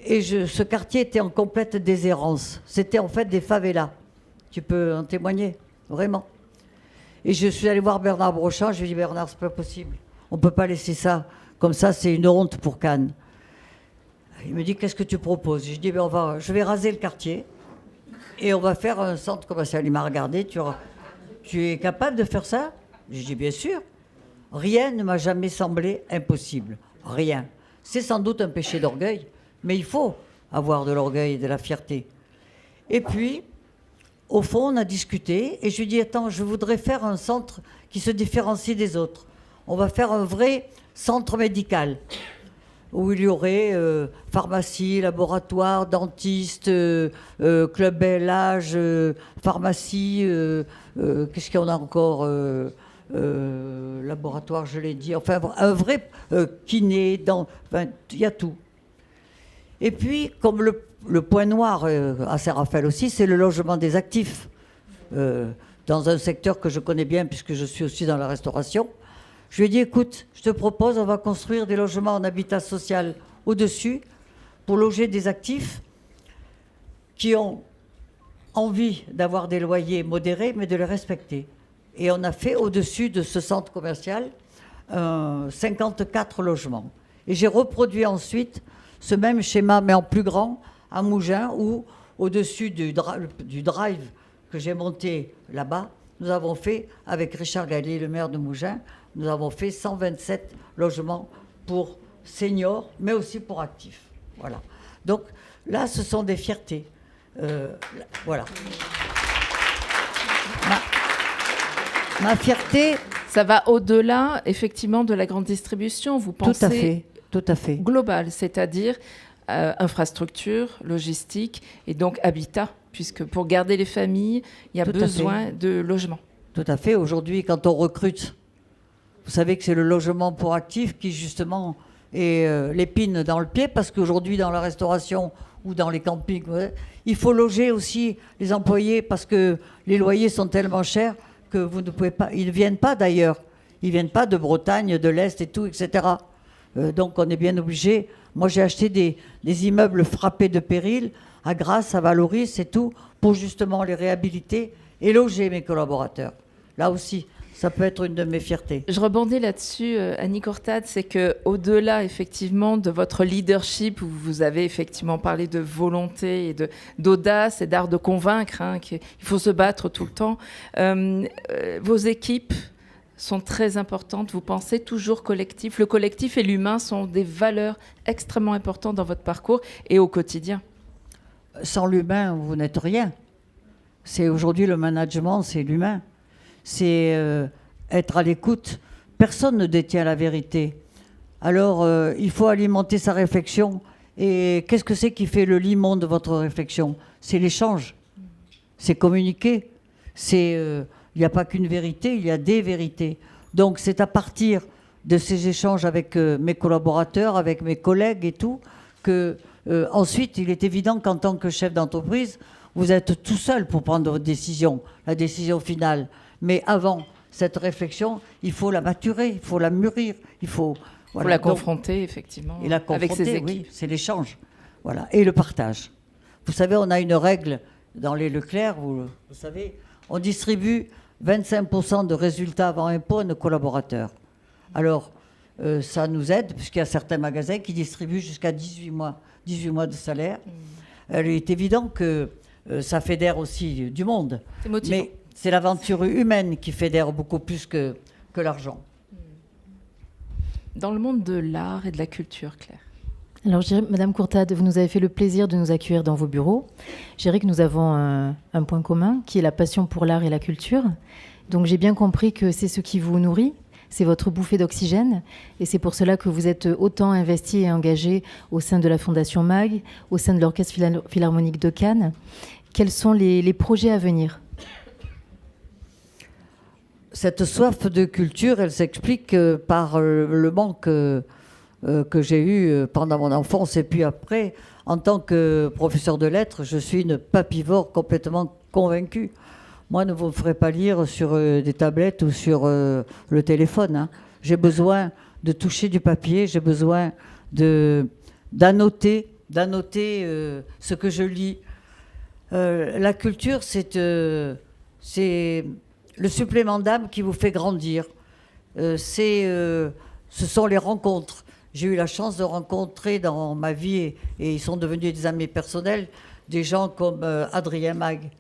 Et ce quartier était en complète déshérence. C'était en fait des favelas. Tu peux en témoigner, vraiment. Et je suis allé voir Bernard Brochant. Je lui ai dit, Bernard, c'est pas possible. On ne peut pas laisser ça. Comme ça, c'est une honte pour Cannes. Il me dit, qu'est-ce que tu proposes? Je dis, je vais raser le quartier et on va faire un centre commercial. Il m'a regardé, tu es capable de faire ça? J'ai dit, bien sûr. Rien ne m'a jamais semblé impossible. Rien. C'est sans doute un péché d'orgueil, mais il faut avoir de l'orgueil et de la fierté. Et puis, au fond, on a discuté et je lui ai dit, attends, je voudrais faire un centre qui se différencie des autres. On va faire un vrai centre médical où il y aurait pharmacie, laboratoire, dentiste, club bel âge, pharmacie, qu'est-ce qu'il y en a encore laboratoire, je l'ai dit, enfin un vrai kiné, il y a tout. Et puis, comme le point noir à Saint-Raphaël aussi, c'est le logement des actifs. Dans un secteur que je connais bien, puisque je suis aussi dans la restauration, je lui ai dit, écoute, je te propose, on va construire des logements en habitat social au-dessus pour loger des actifs qui ont envie d'avoir des loyers modérés, mais de les respecter. Et on a fait au-dessus de ce centre commercial 54 logements. Et j'ai reproduit ensuite ce même schéma, mais en plus grand, à Mougins, où au-dessus du drive que j'ai monté là-bas, nous avons fait, avec Richard Gallier, le maire de Mougins, nous avons fait 127 logements pour seniors, mais aussi pour actifs. Voilà. Donc là, ce sont des fiertés. Voilà. Ma fierté... Ça va au-delà, effectivement, de la grande distribution. Vous pensez... Tout à fait. Global, c'est-à-dire infrastructure, logistique et donc habitat, puisque pour garder les familles, il y a besoin de logement. Tout à fait. Aujourd'hui, quand on recrute, vous savez que c'est le logement pour actifs qui, justement, est l'épine dans le pied, parce qu'aujourd'hui, dans la restauration ou dans les campings, il faut loger aussi les employés, parce que les loyers sont tellement chers que vous ne pouvez pas... Ils ne viennent pas d'ailleurs. Ils ne viennent pas de Bretagne, de l'Est et tout, etc. Donc on est bien obligé. Moi j'ai acheté des immeubles frappés de péril à Grasse, à Valoris et tout, pour justement les réhabiliter et loger mes collaborateurs. Là aussi, ça peut être une de mes fiertés. Je rebondis là-dessus, Annie Courtade, c'est qu'au-delà effectivement de votre leadership, où vous avez effectivement parlé de volonté et d'audace et d'art de convaincre, hein, qu'il faut se battre tout le temps, vos équipes sont très importantes. Vous pensez toujours collectif. Le collectif et l'humain sont des valeurs extrêmement importantes dans votre parcours et au quotidien. Sans l'humain, vous n'êtes rien. C'est aujourd'hui le management, c'est l'humain. C'est être à l'écoute. Personne ne détient la vérité. Alors, il faut alimenter sa réflexion. Et qu'est-ce que c'est qui fait le limon de votre réflexion? C'est l'échange. C'est communiquer. C'est... il n'y a pas qu'une vérité, il y a des vérités. Donc c'est à partir de ces échanges avec mes collaborateurs, avec mes collègues et tout, que ensuite il est évident qu'en tant que chef d'entreprise, vous êtes tout seul pour prendre votre décision, la décision finale. Mais avant cette réflexion, il faut la maturer, il faut la mûrir, il faut... Voilà, faut la confronter, effectivement, et la confronter, avec ses équipes. Oui, c'est l'échange. Voilà. Et le partage. Vous savez, on a une règle dans les Leclerc, vous savez, on distribue 25% de résultats avant impôt à nos collaborateurs. Alors, ça nous aide, puisqu'il y a certains magasins qui distribuent jusqu'à 18 mois de salaire. Il est évident que ça fédère aussi du monde. C'est motivant. Mais c'est l'aventure humaine qui fédère beaucoup plus que l'argent. Dans le monde de l'art et de la culture, Claire. Alors, je dirais, Madame Courtade, vous nous avez fait le plaisir de nous accueillir dans vos bureaux. Je dirais que nous avons un point commun, qui est la passion pour l'art et la culture. Donc, j'ai bien compris que c'est ce qui vous nourrit. c'est votre bouffée d'oxygène. Et c'est pour cela que vous êtes autant investi et engagé au sein de la Fondation MAG, au sein de l'Orchestre Philharmonique de Cannes. Quels sont les projets à venir ? Cette soif de culture, elle s'explique par le manque que j'ai eu pendant mon enfance et puis après. En tant que professeur de lettres, je suis une papivore complètement convaincue. Moi, ne vous me ferez pas lire sur des tablettes ou sur le téléphone, hein. J'ai besoin de toucher du papier, j'ai besoin d'annoter ce que je lis. La culture, c'est le supplément d'âme qui vous fait grandir. Ce sont les rencontres. J'ai eu la chance de rencontrer dans ma vie, et ils sont devenus des amis personnels, des gens comme Adrien Mag,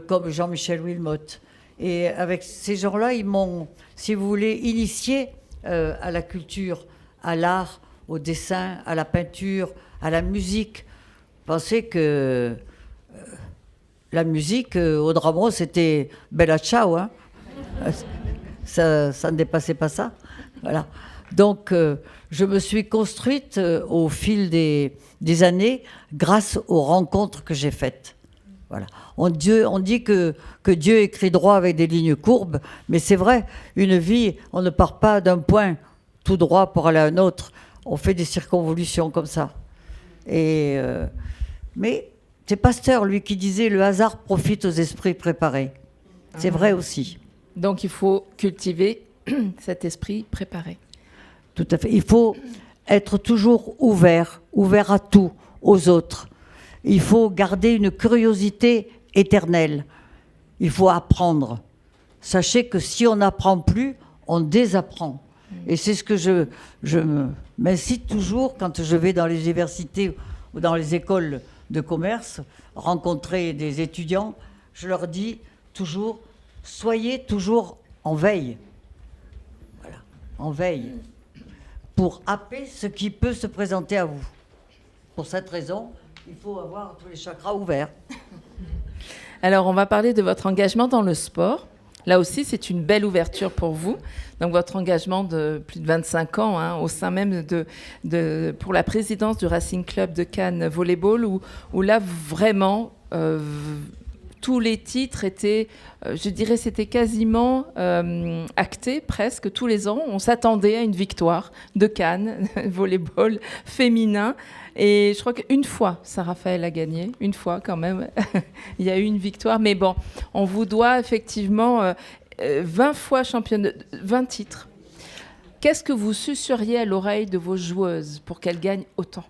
comme Jean-Michel Wilmotte. Et avec ces gens-là, ils m'ont, si vous voulez, initié à la culture, à l'art, au dessin, à la peinture, à la musique. Pensez que la musique, au Dramo, c'était Bella Ciao, hein. Ça ne dépassait pas ça. Voilà. Donc, je me suis construite au fil des années grâce aux rencontres que j'ai faites. Voilà. On dit que Dieu écrit droit avec des lignes courbes, mais c'est vrai, une vie, on ne part pas d'un point tout droit pour aller à un autre. On fait des circonvolutions comme ça. Mais c'est Pasteur, lui, qui disait « Le hasard profite aux esprits préparés ». C'est vrai aussi. Donc, il faut cultiver cet esprit préparé. Tout à fait. Il faut être toujours ouvert à tout, aux autres. Il faut garder une curiosité éternelle. Il faut apprendre. Sachez que si on n'apprend plus, on désapprend. Et c'est ce que je m'incite toujours quand je vais dans les universités ou dans les écoles de commerce, rencontrer des étudiants. Je leur dis toujours, soyez toujours en veille. Voilà, en veille. Pour happer ce qui peut se présenter à vous. Pour cette raison, il faut avoir tous les chakras ouverts. Alors, on va parler de votre engagement dans le sport. Là aussi, c'est une belle ouverture pour vous. Donc, votre engagement de plus de 25 ans, hein, au sein même pour la présidence du Racing Club de Cannes Volleyball, où là, vraiment, tous les titres étaient, je dirais, c'était quasiment acté, presque tous les ans. On s'attendait à une victoire de Cannes, volleyball féminin. Et je crois qu'une fois, Saint-Raphaël a gagné. Une fois, quand même. Il y a eu une victoire. Mais bon, on vous doit effectivement 20 fois championne, 20 titres. Qu'est-ce que vous suceriez à l'oreille de vos joueuses pour qu'elles gagnent autant ?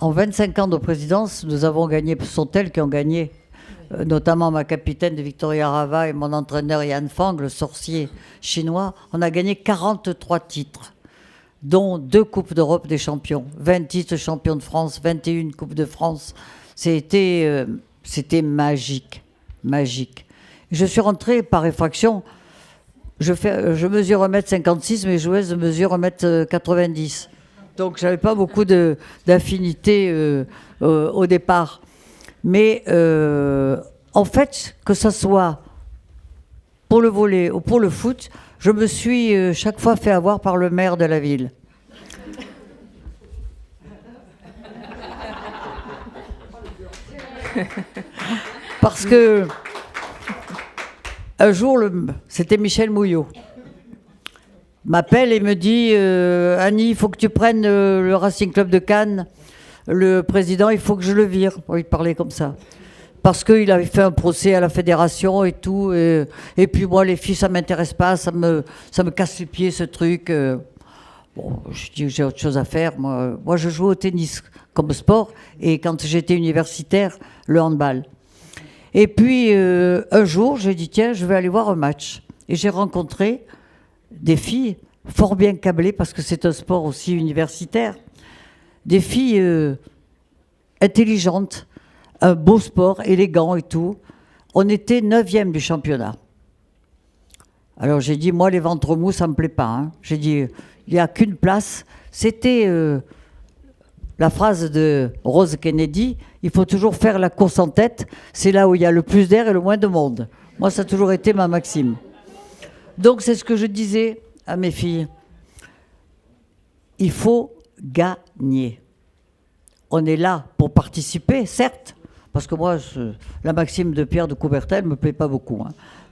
En 25 ans de présidence, nous avons gagné, ce sont elles qui ont gagné. Notamment ma capitaine de Victoria Rava et mon entraîneur Yann Fang, le sorcier chinois. On a gagné 43 titres, dont 2 Coupes d'Europe des champions, 20 titres champions de France, 21 Coupes de France. C'était magique, magique. Je suis rentrée par effraction. Je mesure 1m56, mes joueuses mesurent 1m90. Donc je n'avais pas beaucoup d'affinité au départ. Mais en fait, que ce soit pour le volley ou pour le foot, je me suis chaque fois fait avoir par le maire de la ville. Parce que un jour, c'était Michel Mouillot, m'appelle et me dit Annie, il faut que tu prennes le Racing Club de Cannes. Le président, il faut que je le vire. Il parlait comme ça. Parce qu'il avait fait un procès à la fédération et tout. Et puis moi, les filles, ça ne m'intéresse pas. Ça me casse les pieds, ce truc. Bon, je dis que j'ai autre chose à faire. Moi, je joue au tennis comme sport. Et quand j'étais universitaire, le handball. Et puis, un jour, j'ai dit, tiens, je vais aller voir un match. Et j'ai rencontré des filles fort bien câblées, parce que c'est un sport aussi universitaire. Des filles intelligentes, un beau sport, élégant et tout. On était 9e du championnat. Alors j'ai dit, moi les ventres mous, ça ne me plaît pas. Hein. J'ai dit, il n'y a qu'une place. C'était la phrase de Rose Kennedy, il faut toujours faire la course en tête, c'est là où il y a le plus d'air et le moins de monde. Moi, ça a toujours été ma maxime. Donc c'est ce que je disais à mes filles, il faut gagner. On est là pour participer, certes, parce que moi, la maxime de Pierre de Coubertin ne me plaît pas beaucoup.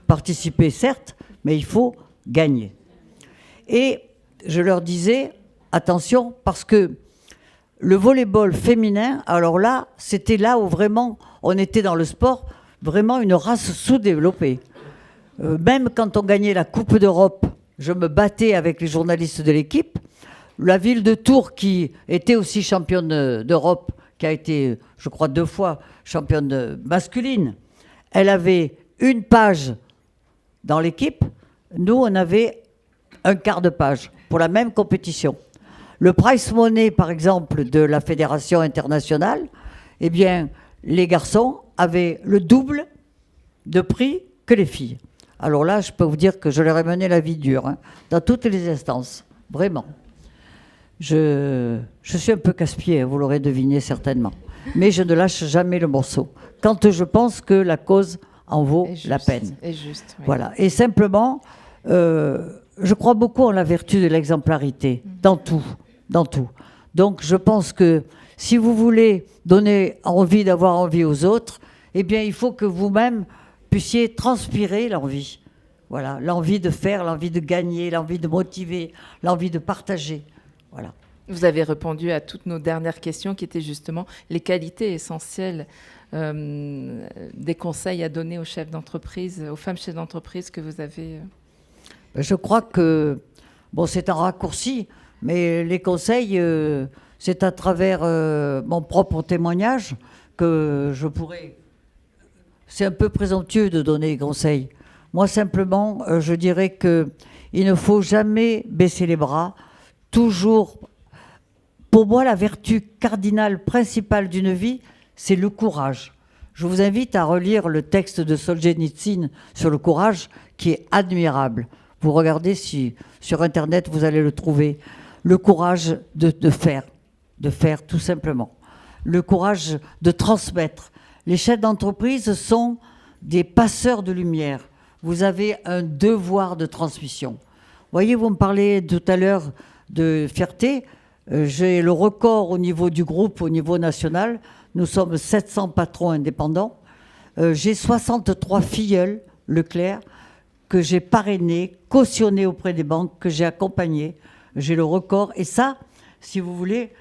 Participer, certes, mais il faut gagner. Et je leur disais, attention, parce que le volley-ball féminin, alors là, c'était là où vraiment, on était dans le sport, vraiment une race sous-développée. Même quand on gagnait la Coupe d'Europe, je me battais avec les journalistes de l'équipe. La ville de Tours, qui était aussi championne d'Europe, qui a été, je crois, 2 fois championne masculine, elle avait une page dans l'équipe. Nous, on avait un quart de page pour la même compétition. Le prize money, par exemple, de la Fédération internationale, eh bien, les garçons avaient le double de prix que les filles. Alors là, je peux vous dire que je leur ai mené la vie dure, dans toutes les instances, vraiment. Je suis un peu casse-pied, vous l'aurez deviné certainement. Mais je ne lâche jamais le morceau, quand je pense que la cause en vaut la peine. Et juste, oui. Voilà. Et simplement, je crois beaucoup en la vertu de l'exemplarité, dans tout. Donc je pense que si vous voulez donner envie d'avoir envie aux autres, eh bien il faut que vous-même puissiez transpirer l'envie. Voilà, l'envie de faire, l'envie de gagner, l'envie de motiver, l'envie de partager. Voilà. Vous avez répondu à toutes nos dernières questions qui étaient justement les qualités essentielles des conseils à donner aux chefs d'entreprise, aux femmes chefs d'entreprise que vous avez. Je crois que, bon, c'est un raccourci, mais les conseils, c'est à travers mon propre témoignage que je pourrais... C'est un peu présomptueux de donner des conseils. Moi, simplement, je dirais qu'il ne faut jamais baisser les bras. Toujours, pour moi, la vertu cardinale principale d'une vie, c'est le courage. Je vous invite à relire le texte de Solzhenitsyn sur le courage, qui est admirable. Vous regardez sur Internet, vous allez le trouver. Le courage de faire tout simplement. Le courage de transmettre. Les chefs d'entreprise sont des passeurs de lumière. Vous avez un devoir de transmission. Voyez, vous me parlez tout à l'heure de fierté. J'ai le record au niveau du groupe, au niveau national. Nous sommes 700 patrons indépendants. J'ai 63 filleuls Leclerc que j'ai parrainés, cautionnés auprès des banques, que j'ai accompagnés. J'ai le record. Et ça, si vous voulez,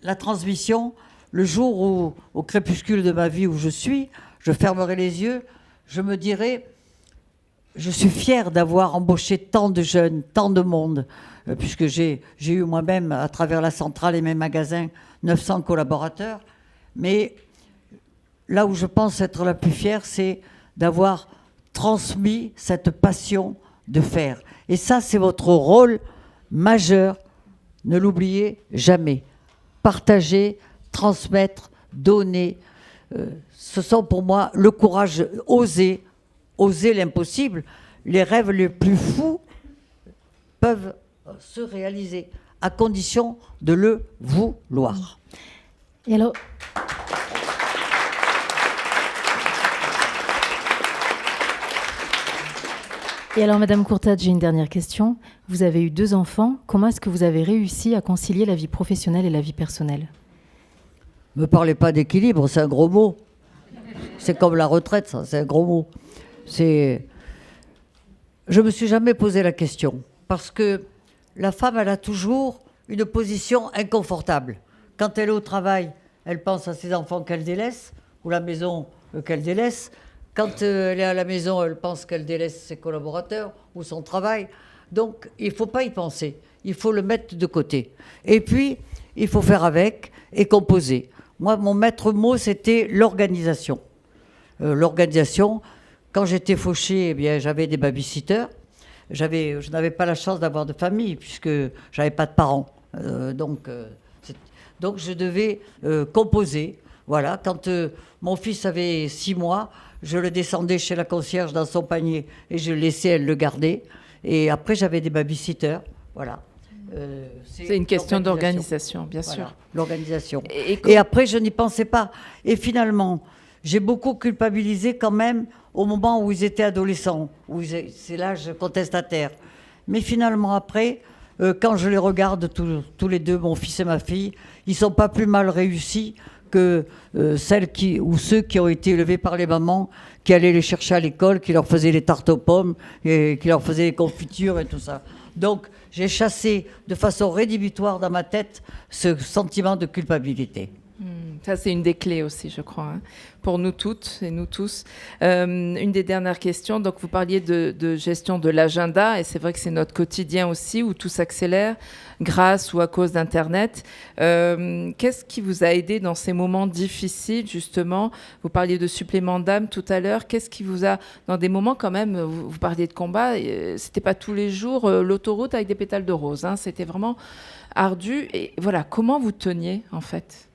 la transmission, le jour où, au crépuscule de ma vie où je fermerai les yeux, je me dirai, je suis fière d'avoir embauché tant de jeunes, tant de monde, puisque j'ai eu moi-même, à travers la centrale et mes magasins, 900 collaborateurs. Mais là où je pense être la plus fière, c'est d'avoir transmis cette passion de faire. Et ça, c'est votre rôle majeur. Ne l'oubliez jamais. Partager, transmettre, donner. Ce sont pour moi le courage, oser l'impossible. Les rêves les plus fous peuvent se réaliser à condition de le vouloir. Et alors, Madame Courtade, j'ai une dernière question. Vous avez eu 2 enfants. Comment est-ce que vous avez réussi à concilier la vie professionnelle et la vie personnelle ? Ne me parlez pas d'équilibre, c'est un gros mot. C'est comme la retraite, ça, c'est un gros mot. Je ne me suis jamais posé la question, parce que la femme, elle a toujours une position inconfortable. Quand elle est au travail, elle pense à ses enfants qu'elle délaisse, ou la maison qu'elle délaisse. Quand elle est à la maison, elle pense qu'elle délaisse ses collaborateurs ou son travail. Donc, il ne faut pas y penser. Il faut le mettre de côté. Et puis, il faut faire avec et composer. Moi, mon maître mot, c'était l'organisation. L'organisation, quand j'étais fauchée, eh bien, j'avais des babysitters. Je n'avais pas la chance d'avoir de famille, puisque je n'avais pas de parents. Donc, je devais composer. Voilà, quand mon fils avait 6 mois, je le descendais chez la concierge dans son panier et je laissais elle le garder. Et après, j'avais des babysitters. Voilà. C'est une question d'organisation, bien sûr. Voilà, l'organisation. Et après, je n'y pensais pas. Et finalement, j'ai beaucoup culpabilisé quand même au moment où ils étaient adolescents, où c'est l'âge contestataire. Mais finalement, après, quand je les regarde tous les deux, mon fils et ma fille, ils sont pas plus mal réussis que celles ou ceux qui ont été élevés par les mamans, qui allaient les chercher à l'école, qui leur faisaient les tartes aux pommes, et qui leur faisaient les confitures et tout ça. Donc, j'ai chassé de façon rédhibitoire dans ma tête ce sentiment de culpabilité. Ça, c'est une des clés aussi, je crois, hein, pour nous toutes et nous tous. Une des dernières questions, donc vous parliez de gestion de l'agenda, et c'est vrai que c'est notre quotidien aussi, où tout s'accélère grâce ou à cause d'Internet. Qu'est-ce qui vous a aidé dans ces moments difficiles, justement? Vous parliez de supplément d'âme tout à l'heure. Qu'est-ce qui vous a, dans des moments quand même, vous parliez de combat, c'était pas tous les jours l'autoroute avec des pétales de rose, hein, c'était vraiment ardu. Et voilà, comment vous teniez, en fait?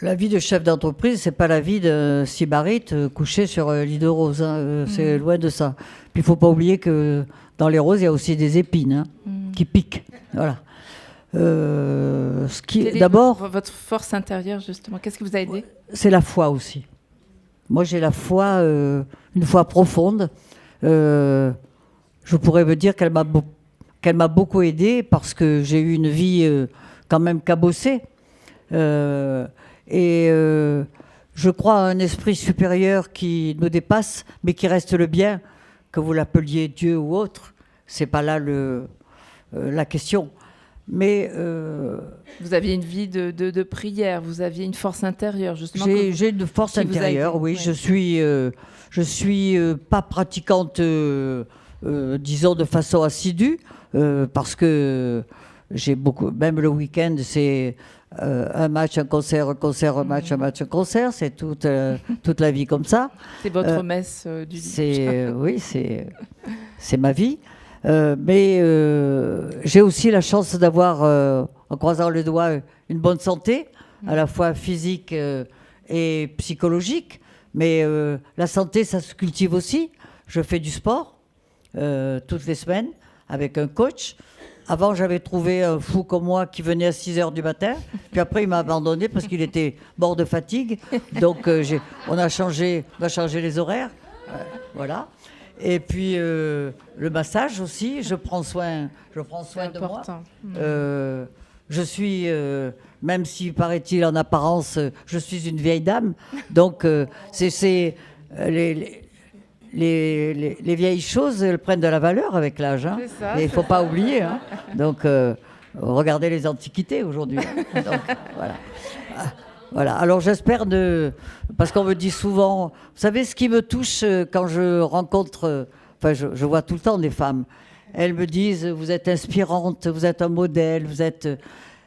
La vie de chef d'entreprise, c'est pas la vie de sybarite couché sur un lit de rose. Hein, c'est loin de ça. Puis il faut pas oublier que dans les roses, il y a aussi des épines qui piquent. Voilà. D'abord, votre force intérieure, justement, qu'est-ce qui vous a aidé? C'est la foi aussi. Moi, j'ai la foi, une foi profonde. Je pourrais me dire qu'elle m'a beaucoup aidée parce que j'ai eu une vie quand même cabossée. Et je crois à un esprit supérieur qui nous dépasse, mais qui reste le bien, que vous l'appeliez Dieu ou autre. C'est pas là la question. Mais vous aviez une vie de prière, vous aviez une force intérieure, justement. J'ai une force intérieure, oui. Ouais. Je suis pas pratiquante, disons, de façon assidue, parce que j'ai beaucoup, même le week-end, c'est un match, un concert, un concert, un match, un match, un concert. C'est toute la vie comme ça. C'est votre messe du dimanche. Oui, c'est ma vie. Mais j'ai aussi la chance d'avoir, en croisant les doigts, une bonne santé, à la fois physique et psychologique. Mais la santé, ça se cultive aussi. Je fais du sport toutes les semaines avec un coach. Avant, j'avais trouvé un fou comme moi qui venait à 6h du matin. Puis après, il m'a abandonné parce qu'il était mort de fatigue. Donc, on a changé les horaires. Voilà. Et puis, le massage aussi. Je prends soin de moi. Je suis, même si, paraît-il, en apparence, je suis une vieille dame. Donc, les vieilles choses, elles prennent de la valeur avec l'âge. Hein. Et il ne faut pas oublier. Hein. Donc, regardez les antiquités aujourd'hui. Hein. Donc, voilà. Voilà. Alors, j'espère parce qu'on me dit souvent... Vous savez, ce qui me touche quand je rencontre... Enfin, je vois tout le temps des femmes. Elles me disent, vous êtes inspirante, vous êtes un modèle, vous êtes...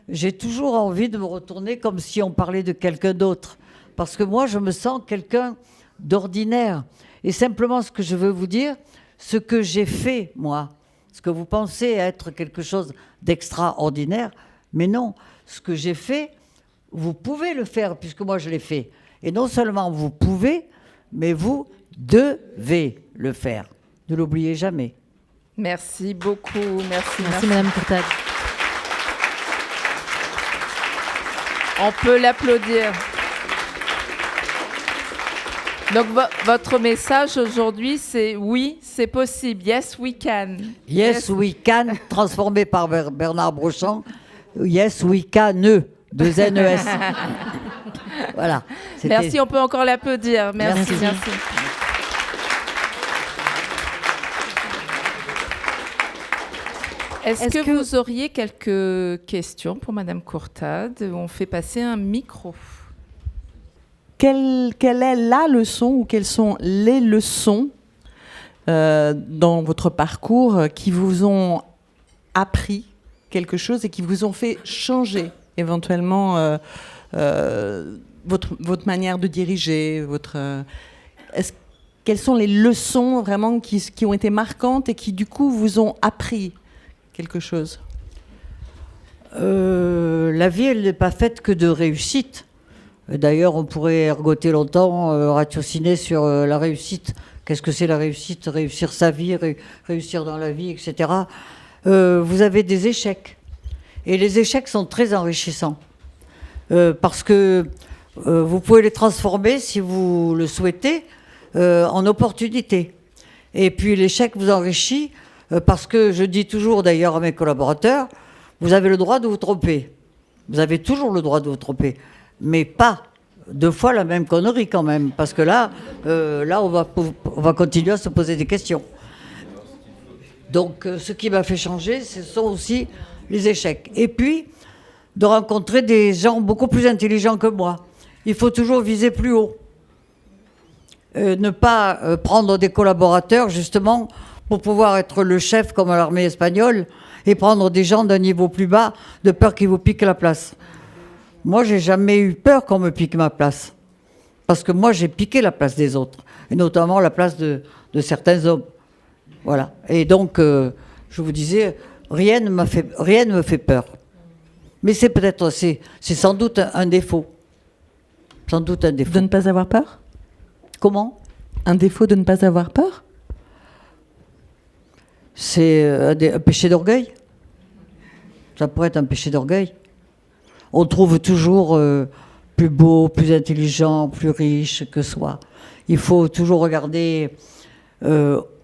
J'ai toujours envie de me retourner comme si on parlait de quelqu'un d'autre. Parce que moi, je me sens quelqu'un d'ordinaire. Et simplement, ce que je veux vous dire, ce que j'ai fait, moi, ce que vous pensez être quelque chose d'extraordinaire, mais non, ce que j'ai fait, vous pouvez le faire, puisque moi, je l'ai fait. Et non seulement vous pouvez, mais vous devez le faire. Ne l'oubliez jamais. Merci beaucoup. Merci Madame Courtade. On peut l'applaudir. Donc, votre message aujourd'hui, c'est oui, c'est possible. Yes, we can. Yes, we can, transformé par Bernard Brochant. Yes, we can, deux N-E-S. Voilà. Merci, on peut encore l'applaudir. Merci. Est-ce que vous auriez quelques questions pour Madame Courtade? On fait passer un micro. Quelle est la leçon ou quelles sont les leçons dans votre parcours qui vous ont appris quelque chose et qui vous ont fait changer éventuellement votre manière de diriger, quelles sont les leçons vraiment qui ont été marquantes et qui du coup vous ont appris quelque chose? La vie, elle n'est pas faite que de réussite. D'ailleurs, on pourrait ergoter longtemps, ratiociner sur la réussite. Qu'est-ce que c'est la réussite? Réussir sa vie, réussir dans la vie, etc. Vous avez des échecs. Et les échecs sont très enrichissants. Parce que vous pouvez les transformer, si vous le souhaitez, en opportunités. Et puis l'échec vous enrichit parce que je dis toujours d'ailleurs à mes collaborateurs, vous avez le droit de vous tromper. Vous avez toujours le droit de vous tromper. Mais pas 2 fois la même connerie quand même. Parce que là, on va continuer à se poser des questions. Donc ce qui m'a fait changer, ce sont aussi les échecs. Et puis, de rencontrer des gens beaucoup plus intelligents que moi. Il faut toujours viser plus haut. Ne pas prendre des collaborateurs, justement, pour pouvoir être le chef comme à l'armée espagnole, et prendre des gens d'un niveau plus bas, de peur qu'ils vous piquent la place. Moi, j'ai jamais eu peur qu'on me pique ma place. Parce que moi, j'ai piqué la place des autres, et notamment la place de certains hommes. Voilà. Et donc, je vous disais, rien ne me fait peur. Mais c'est peut-être, c'est sans doute un défaut. Sans doute un défaut. De ne pas avoir peur ? Comment ? Un défaut de ne pas avoir peur ? C'est un péché d'orgueil. Ça pourrait être un péché d'orgueil. On trouve toujours plus beau, plus intelligent, plus riche que soi. Il faut toujours regarder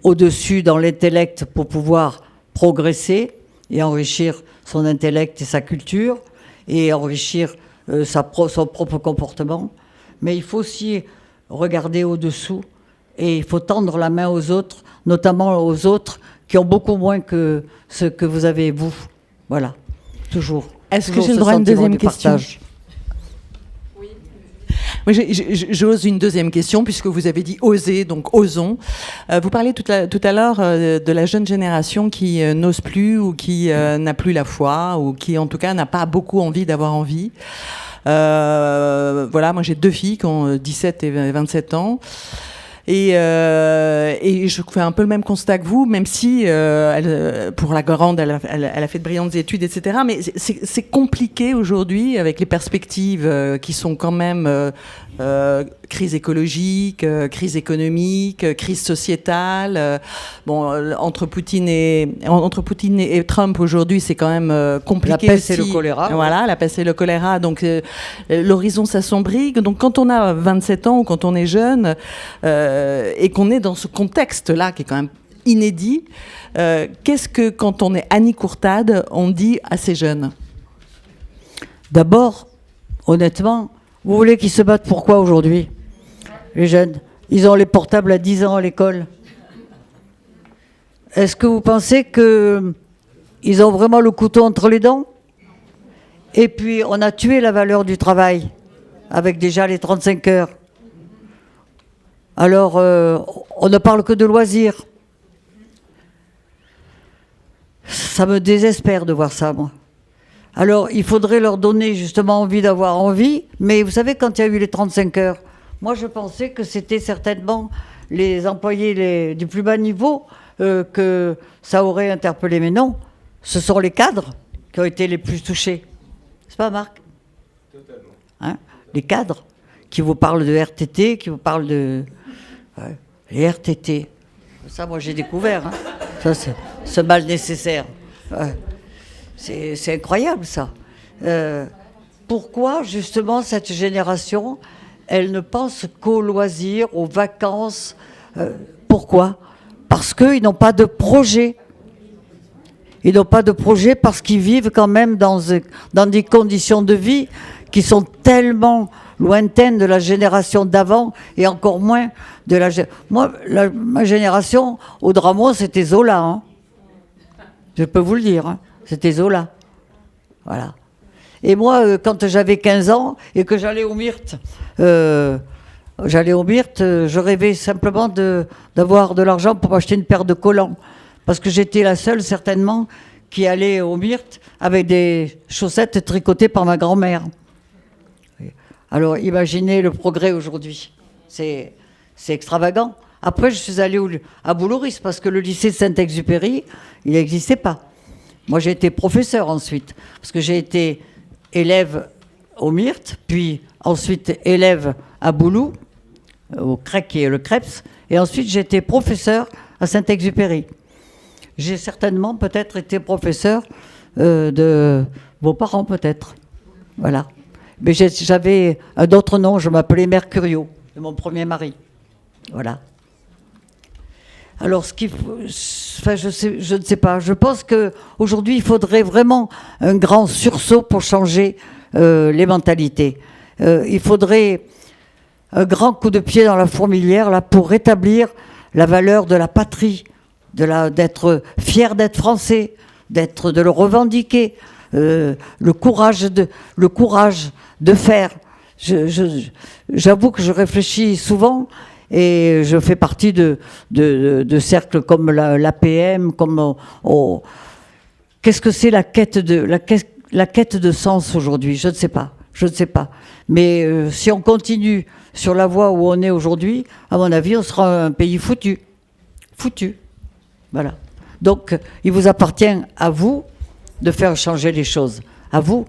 au-dessus dans l'intellect pour pouvoir progresser et enrichir son intellect et sa culture et enrichir son propre comportement. Mais il faut aussi regarder au-dessous et il faut tendre la main aux autres, notamment aux autres qui ont beaucoup moins que ce que vous avez vous. Voilà, toujours. Est-ce que toujours j'ai le ce droit à une sentiment deuxième du question ? partage. Moi, j'ose une deuxième question, puisque vous avez dit oser, donc osons. Vous parliez tout à l'heure de la jeune génération qui n'ose plus ou qui n'a plus la foi, ou qui en tout cas n'a pas beaucoup envie d'avoir envie. Voilà, moi j'ai 2 filles qui ont 17 et 27 ans. Et je fais un peu le même constat que vous, même si pour la grande, elle a fait de brillantes études, etc. Mais c'est compliqué aujourd'hui avec les perspectives qui sont quand même crise écologique, crise économique, crise sociétale. Entre Poutine et Trump aujourd'hui, c'est quand même compliqué. La peste aussi. et le choléra. Voilà, la peste et le choléra. Donc l'horizon s'assombrit. Donc quand on a 27 ans ou quand on est jeune et qu'on est dans ce contexte-là qui est quand même inédit, qu'est-ce que, quand on est Annie Courtade, on dit à ces jeunes ? D'abord, honnêtement, vous voulez qu'ils se battent pour quoi aujourd'hui, les jeunes ? Ils ont les portables à 10 ans à l'école. Est-ce que vous pensez qu'ils ont vraiment le couteau entre les dents ? Et puis, on a tué la valeur du travail avec déjà les 35 heures. Alors, on ne parle que de loisirs. Ça me désespère de voir ça, moi. Alors, il faudrait leur donner justement envie d'avoir envie. Mais vous savez, quand il y a eu les 35 heures, moi, je pensais que c'était certainement les employés du plus bas niveau que ça aurait interpellé. Mais non, ce sont les cadres qui ont été les plus touchés. C'est pas, Marc ? Totalement. Hein ? Les cadres qui vous parlent de RTT, qui vous parlent de... Ouais, les RTT. Ça, moi, j'ai découvert. Hein. Ça, c'est ce mal nécessaire. Ouais. C'est incroyable, ça. Pourquoi, justement, cette génération, elle ne pense qu'aux loisirs, aux vacances ? Pourquoi ? Parce qu'ils n'ont pas de projet. Ils n'ont pas de projet parce qu'ils vivent quand même dans des conditions de vie qui sont tellement lointaines de la génération d'avant et encore moins de ma génération, au Dramo, c'était Zola. Hein. Je peux vous le dire. Hein. C'était Zola. Voilà. Et moi, quand j'avais 15 ans et que j'allais au Myrte, je rêvais simplement d'avoir de l'argent pour m'acheter une paire de collants. Parce que j'étais la seule, certainement, qui allait au Myrte avec des chaussettes tricotées par ma grand-mère. Alors, imaginez le progrès aujourd'hui. C'est extravagant. Après, je suis allée à Boulouris, parce que le lycée de Saint-Exupéry, il n'existait pas. Moi, j'ai été professeur ensuite, parce que j'ai été élève au Myrte, puis ensuite élève à Boulou, au CREC et le CREPS, et ensuite j'ai été professeur à Saint-Exupéry. J'ai certainement peut-être été professeur de vos parents, peut-être. Voilà. Mais j'avais un autre nom, je m'appelais Mercurio, de mon premier mari. Voilà. Alors, je ne sais pas. Je pense qu'aujourd'hui, il faudrait vraiment un grand sursaut pour changer les mentalités. Il faudrait un grand coup de pied dans la fourmilière là, pour rétablir la valeur de la patrie, d'être fier d'être français, de le revendiquer, le courage de faire. J'avoue que je réfléchis souvent et je fais partie de cercles comme l'APM, comme qu'est-ce que c'est la quête de sens aujourd'hui? Je ne sais pas. Mais si on continue sur la voie où on est aujourd'hui, à mon avis, on sera un pays foutu. Voilà. Donc, il vous appartient à vous de faire changer les choses. À vous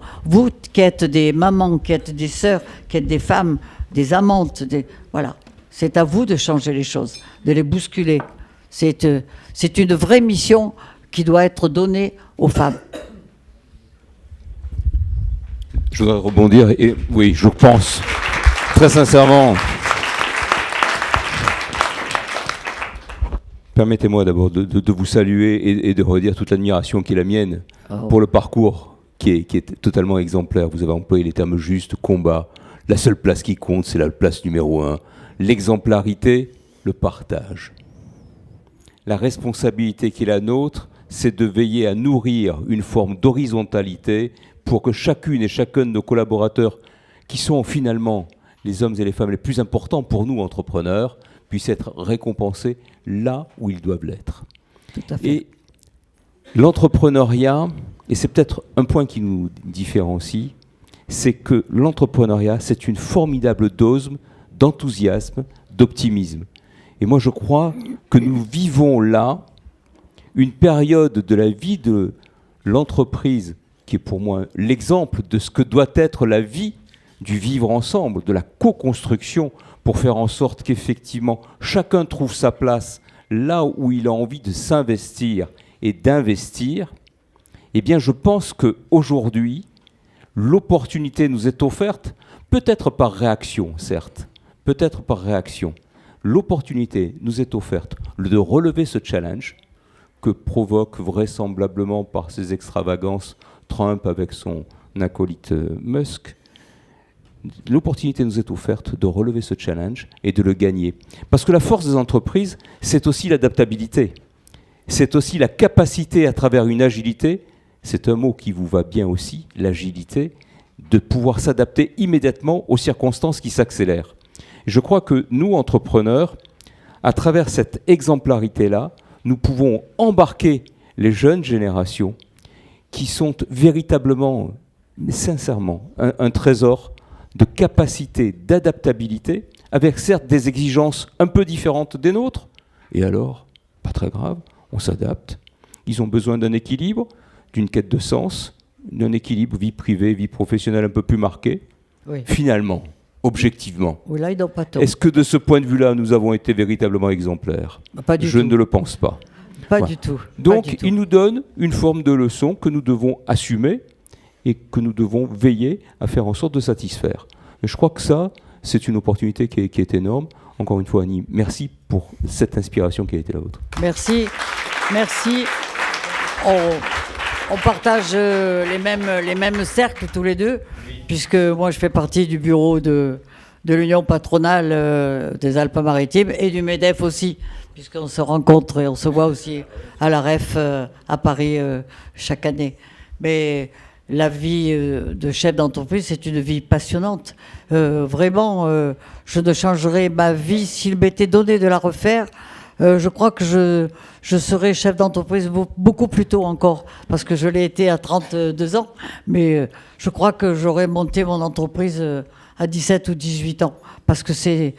qui êtes des mamans, qui êtes des sœurs, qui êtes des femmes, des amantes, voilà. C'est à vous de changer les choses, de les bousculer. C'est une vraie mission qui doit être donnée aux femmes. Je voudrais rebondir, et oui, je pense, très sincèrement, permettez-moi d'abord de vous saluer et de redire toute l'admiration qui est la mienne pour le parcours qui est totalement exemplaire. Vous avez employé les termes justes, combat, la seule place qui compte, c'est la place numéro 1. L'exemplarité, le partage. La responsabilité qui est la nôtre, c'est de veiller à nourrir une forme d'horizontalité pour que chacune et chacun de nos collaborateurs, qui sont finalement les hommes et les femmes les plus importants pour nous, entrepreneurs, puissent être récompensés là où ils doivent l'être. Tout à fait. Et l'entrepreneuriat, et c'est peut-être un point qui nous différencie, c'est que l'entrepreneuriat, c'est une formidable dose d'enthousiasme, d'optimisme. Et moi, je crois que nous vivons là une période de la vie de l'entreprise qui est pour moi l'exemple de ce que doit être la vie du vivre ensemble, de la co-construction, pour faire en sorte qu'effectivement chacun trouve sa place là où il a envie de s'investir et d'investir. Eh bien, je pense qu'aujourd'hui, l'opportunité nous est offerte, peut-être par réaction, certes, peut-être par réaction. L'opportunité nous est offerte de relever ce challenge que provoque vraisemblablement par ses extravagances Trump avec son acolyte Musk. L'opportunité nous est offerte de relever ce challenge et de le gagner. Parce que la force des entreprises, c'est aussi l'adaptabilité. C'est aussi la capacité à travers une agilité, c'est un mot qui vous va bien aussi, l'agilité, de pouvoir s'adapter immédiatement aux circonstances qui s'accélèrent. Je crois que nous, entrepreneurs, à travers cette exemplarité-là, nous pouvons embarquer les jeunes générations qui sont véritablement, sincèrement, un trésor de capacité, d'adaptabilité, avec certes des exigences un peu différentes des nôtres. Et alors, pas très grave, on s'adapte. Ils ont besoin d'un équilibre, d'une quête de sens, d'un équilibre vie privée, vie professionnelle un peu plus marqué. Oui. Finalement, objectivement, Oui, là, ils n'ont pas tort. est-ce que de ce point de vue-là, nous avons été véritablement exemplaires? Pas du Je tout. ne le pense pas. Pas Voilà. du tout. Donc, Pas du tout. il nous donne une forme de leçon que nous devons assumer et que nous devons veiller à faire en sorte de satisfaire. Et je crois que ça, c'est une opportunité qui est énorme. Encore une fois, Annie, merci pour cette inspiration qui a été la vôtre. Merci. Merci. On partage les mêmes cercles tous les deux, puisque moi je fais partie du bureau de l'Union patronale des Alpes-Maritimes et du MEDEF aussi, puisqu'on se rencontre et on se voit aussi à la REF à Paris chaque année. Mais la vie de chef d'entreprise, c'est une vie passionnante. Vraiment, je ne changerais ma vie s'il m'était donné de la refaire. Je crois que je serais chef d'entreprise beaucoup plus tôt encore, parce que je l'ai été à 32 ans, mais je crois que j'aurais monté mon entreprise à 17 ou 18 ans, parce que c'est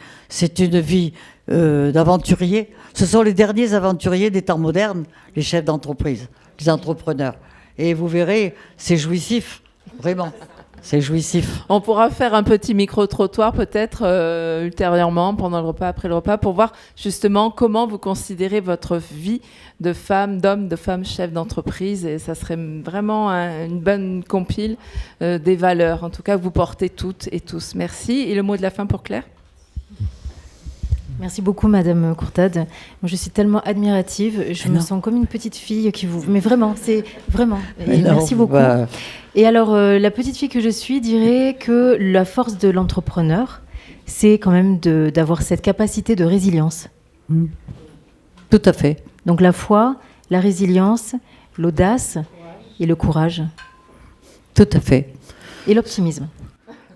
une vie d'aventurier. Ce sont les derniers aventuriers des temps modernes, les chefs d'entreprise, les entrepreneurs. Et vous verrez, c'est jouissif, vraiment. C'est jouissif. On pourra faire un petit micro-trottoir peut-être ultérieurement, pendant le repas, après le repas, pour voir justement comment vous considérez votre vie de femme, d'homme, de femme chef d'entreprise. Et ça serait vraiment une bonne compile des valeurs, en tout cas, que vous portez toutes et tous. Merci. Et le mot de la fin pour Claire ? Merci beaucoup, Madame Courtade. Moi, je suis tellement admirative. Je me sens comme une petite fille qui vous... Mais vraiment, c'est vraiment... Et merci beaucoup. Et alors, la petite fille que je suis dirait que la force de l'entrepreneur, c'est quand même d'avoir cette capacité de résilience. Tout à fait. Donc la foi, la résilience, l'audace et le courage. Tout à fait. Et l'optimisme.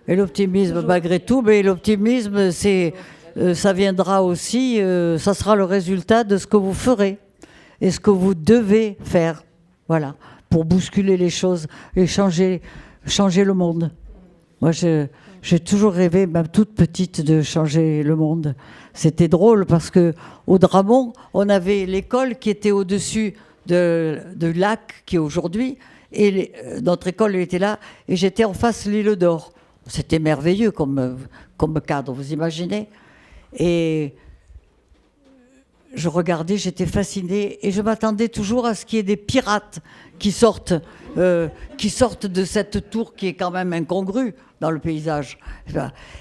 Et l'optimisme malgré tout, mais l'optimisme, ça viendra aussi, ça sera le résultat de ce que vous ferez et ce que vous devez faire, voilà, pour bousculer les choses et changer le monde. Moi, j'ai toujours rêvé, même toute petite, de changer le monde. C'était drôle parce que au Dramont, on avait l'école qui était au-dessus de lac qui est aujourd'hui, et notre école était là, et j'étais en face de l'île d'Or. C'était merveilleux comme cadre, vous imaginez? Et je regardais, j'étais fascinée, et je m'attendais toujours à ce qu'il y ait des pirates qui sortent de cette tour qui est quand même incongrue dans le paysage.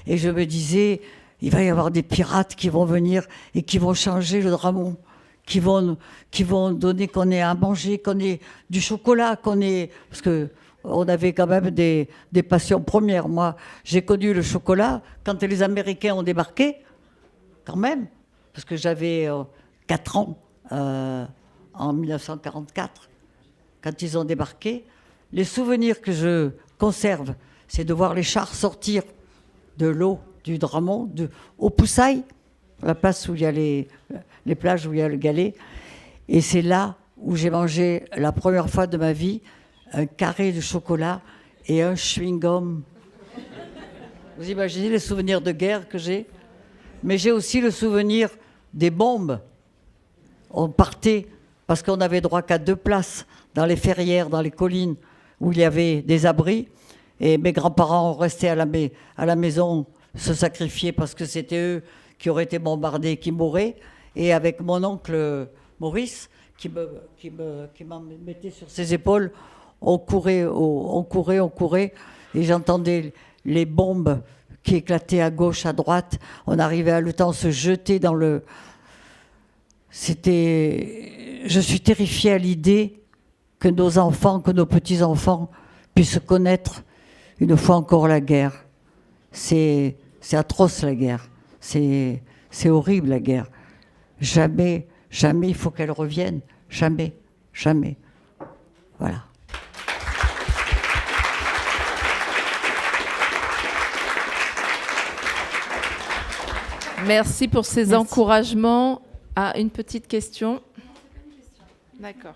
Et je me disais, il va y avoir des pirates qui vont venir et qui vont changer le Dramont, qui vont donner qu'on ait à manger, qu'on ait du chocolat, parce que on avait quand même des passions premières. Moi, j'ai connu le chocolat quand les Américains ont débarqué, quand même, parce que j'avais 4 ans en 1944, quand ils ont débarqué. Les souvenirs que je conserve, c'est de voir les chars sortir de l'eau du Dramont, au Poussailles, la place où il y a les plages où il y a le Galet. Et c'est là où j'ai mangé la première fois de ma vie un carré de chocolat et un chewing-gum. Vous imaginez les souvenirs de guerre que j'ai? Mais j'ai aussi le souvenir des bombes. On partait parce qu'on avait droit qu'à 2 places dans les ferrières, dans les collines, où il y avait des abris. Et mes grands-parents restaient à la maison, se sacrifier parce que c'était eux qui auraient été bombardés, qui mouraient. Et avec mon oncle Maurice, qui m'en mettait sur ses épaules, on courait, et j'entendais les bombes qui éclataient à gauche, à droite. On arrivait à le temps se jeter dans le... Je suis terrifiée à l'idée que nos enfants, que nos petits-enfants puissent connaître une fois encore la guerre. C'est atroce la guerre. C'est horrible la guerre. Jamais il faut qu'elle revienne. Jamais. Voilà. Merci pour ces encouragements. Ah, une petite question. D'accord.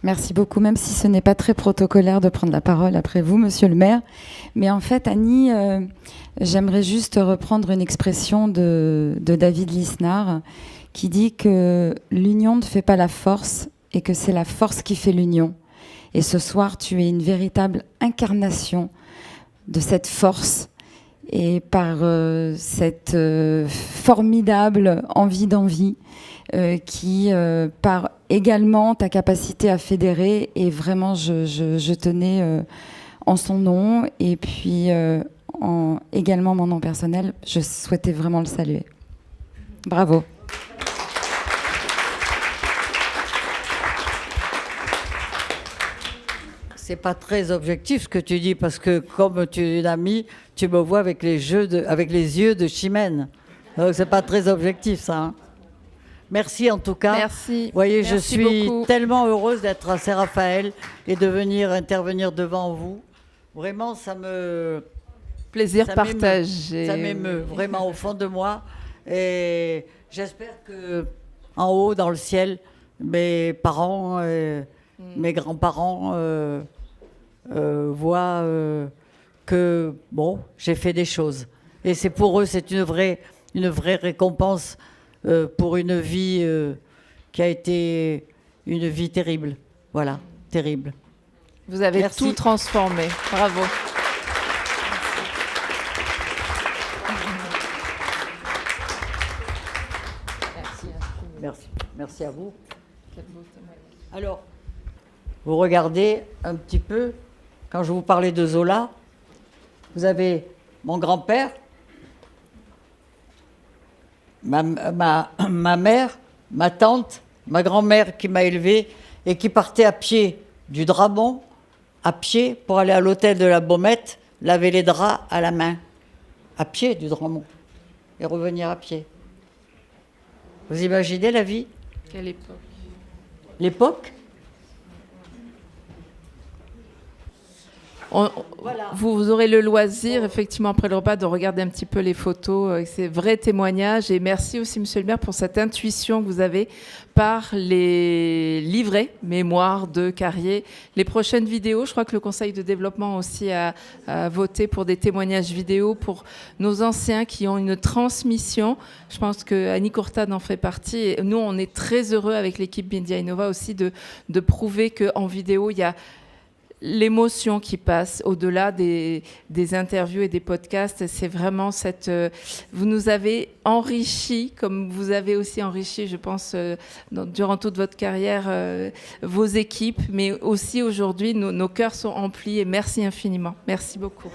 Merci beaucoup, même si ce n'est pas très protocolaire de prendre la parole après vous, monsieur le maire. Mais en fait, Annie, j'aimerais juste reprendre une expression de David Lisnard qui dit que l'union ne fait pas la force et que c'est la force qui fait l'union. Et ce soir, tu es une véritable incarnation de cette force et par cette formidable envie d'envie qui, par également ta capacité à fédérer, et vraiment je tenais en son nom et puis également mon nom personnel, je souhaitais vraiment le saluer. Bravo. C'est pas très objectif ce que tu dis, parce que comme tu es une amie, tu me vois avec les yeux de Chimène. Donc c'est pas très objectif ça. Hein. Merci en tout cas. Merci. Vous voyez, Merci je suis beaucoup. tellement heureuse d'être à Saint-Raphaël et de venir intervenir devant vous. Vraiment, ça me... Plaisir ça partagé. Ça m'émeut vraiment au fond de moi. Et j'espère que en haut, dans le ciel, mes parents, mes grands-parents voient que, bon, j'ai fait des choses. Et c'est pour eux, c'est une vraie récompense pour une vie qui a été une vie terrible. Voilà, terrible. Vous avez Merci. tout transformé. Bravo. Merci à vous. Alors, vous regardez un petit peu, quand je vous parlais de Zola, vous avez mon grand-père, ma mère, ma tante, ma grand-mère qui m'a élevée et qui partait à pied du Dramont, à pied pour aller à l'hôtel de la Baumette, laver les draps à la main, à pied du Dramont, et revenir à pied. Vous imaginez la vie? Quelle époque? L'époque? Voilà. Vous aurez le loisir, effectivement, après le repas, de regarder un petit peu les photos, avec ces vrais témoignages. Et merci aussi, monsieur le maire, pour cette intuition que vous avez par les livrets mémoire de Carrier. Les prochaines vidéos, je crois que le Conseil de développement aussi a voté pour des témoignages vidéo pour nos anciens qui ont une transmission. Je pense que Annie Courtade en fait partie. Et nous, on est très heureux avec l'équipe Media Innova aussi de prouver qu'en vidéo, il y a l'émotion qui passe au-delà des interviews et des podcasts. C'est vraiment cette... vous nous avez enrichi, comme vous avez aussi enrichi, je pense, durant toute votre carrière, vos équipes, mais aussi aujourd'hui, nos cœurs sont emplis et merci infiniment. Merci beaucoup.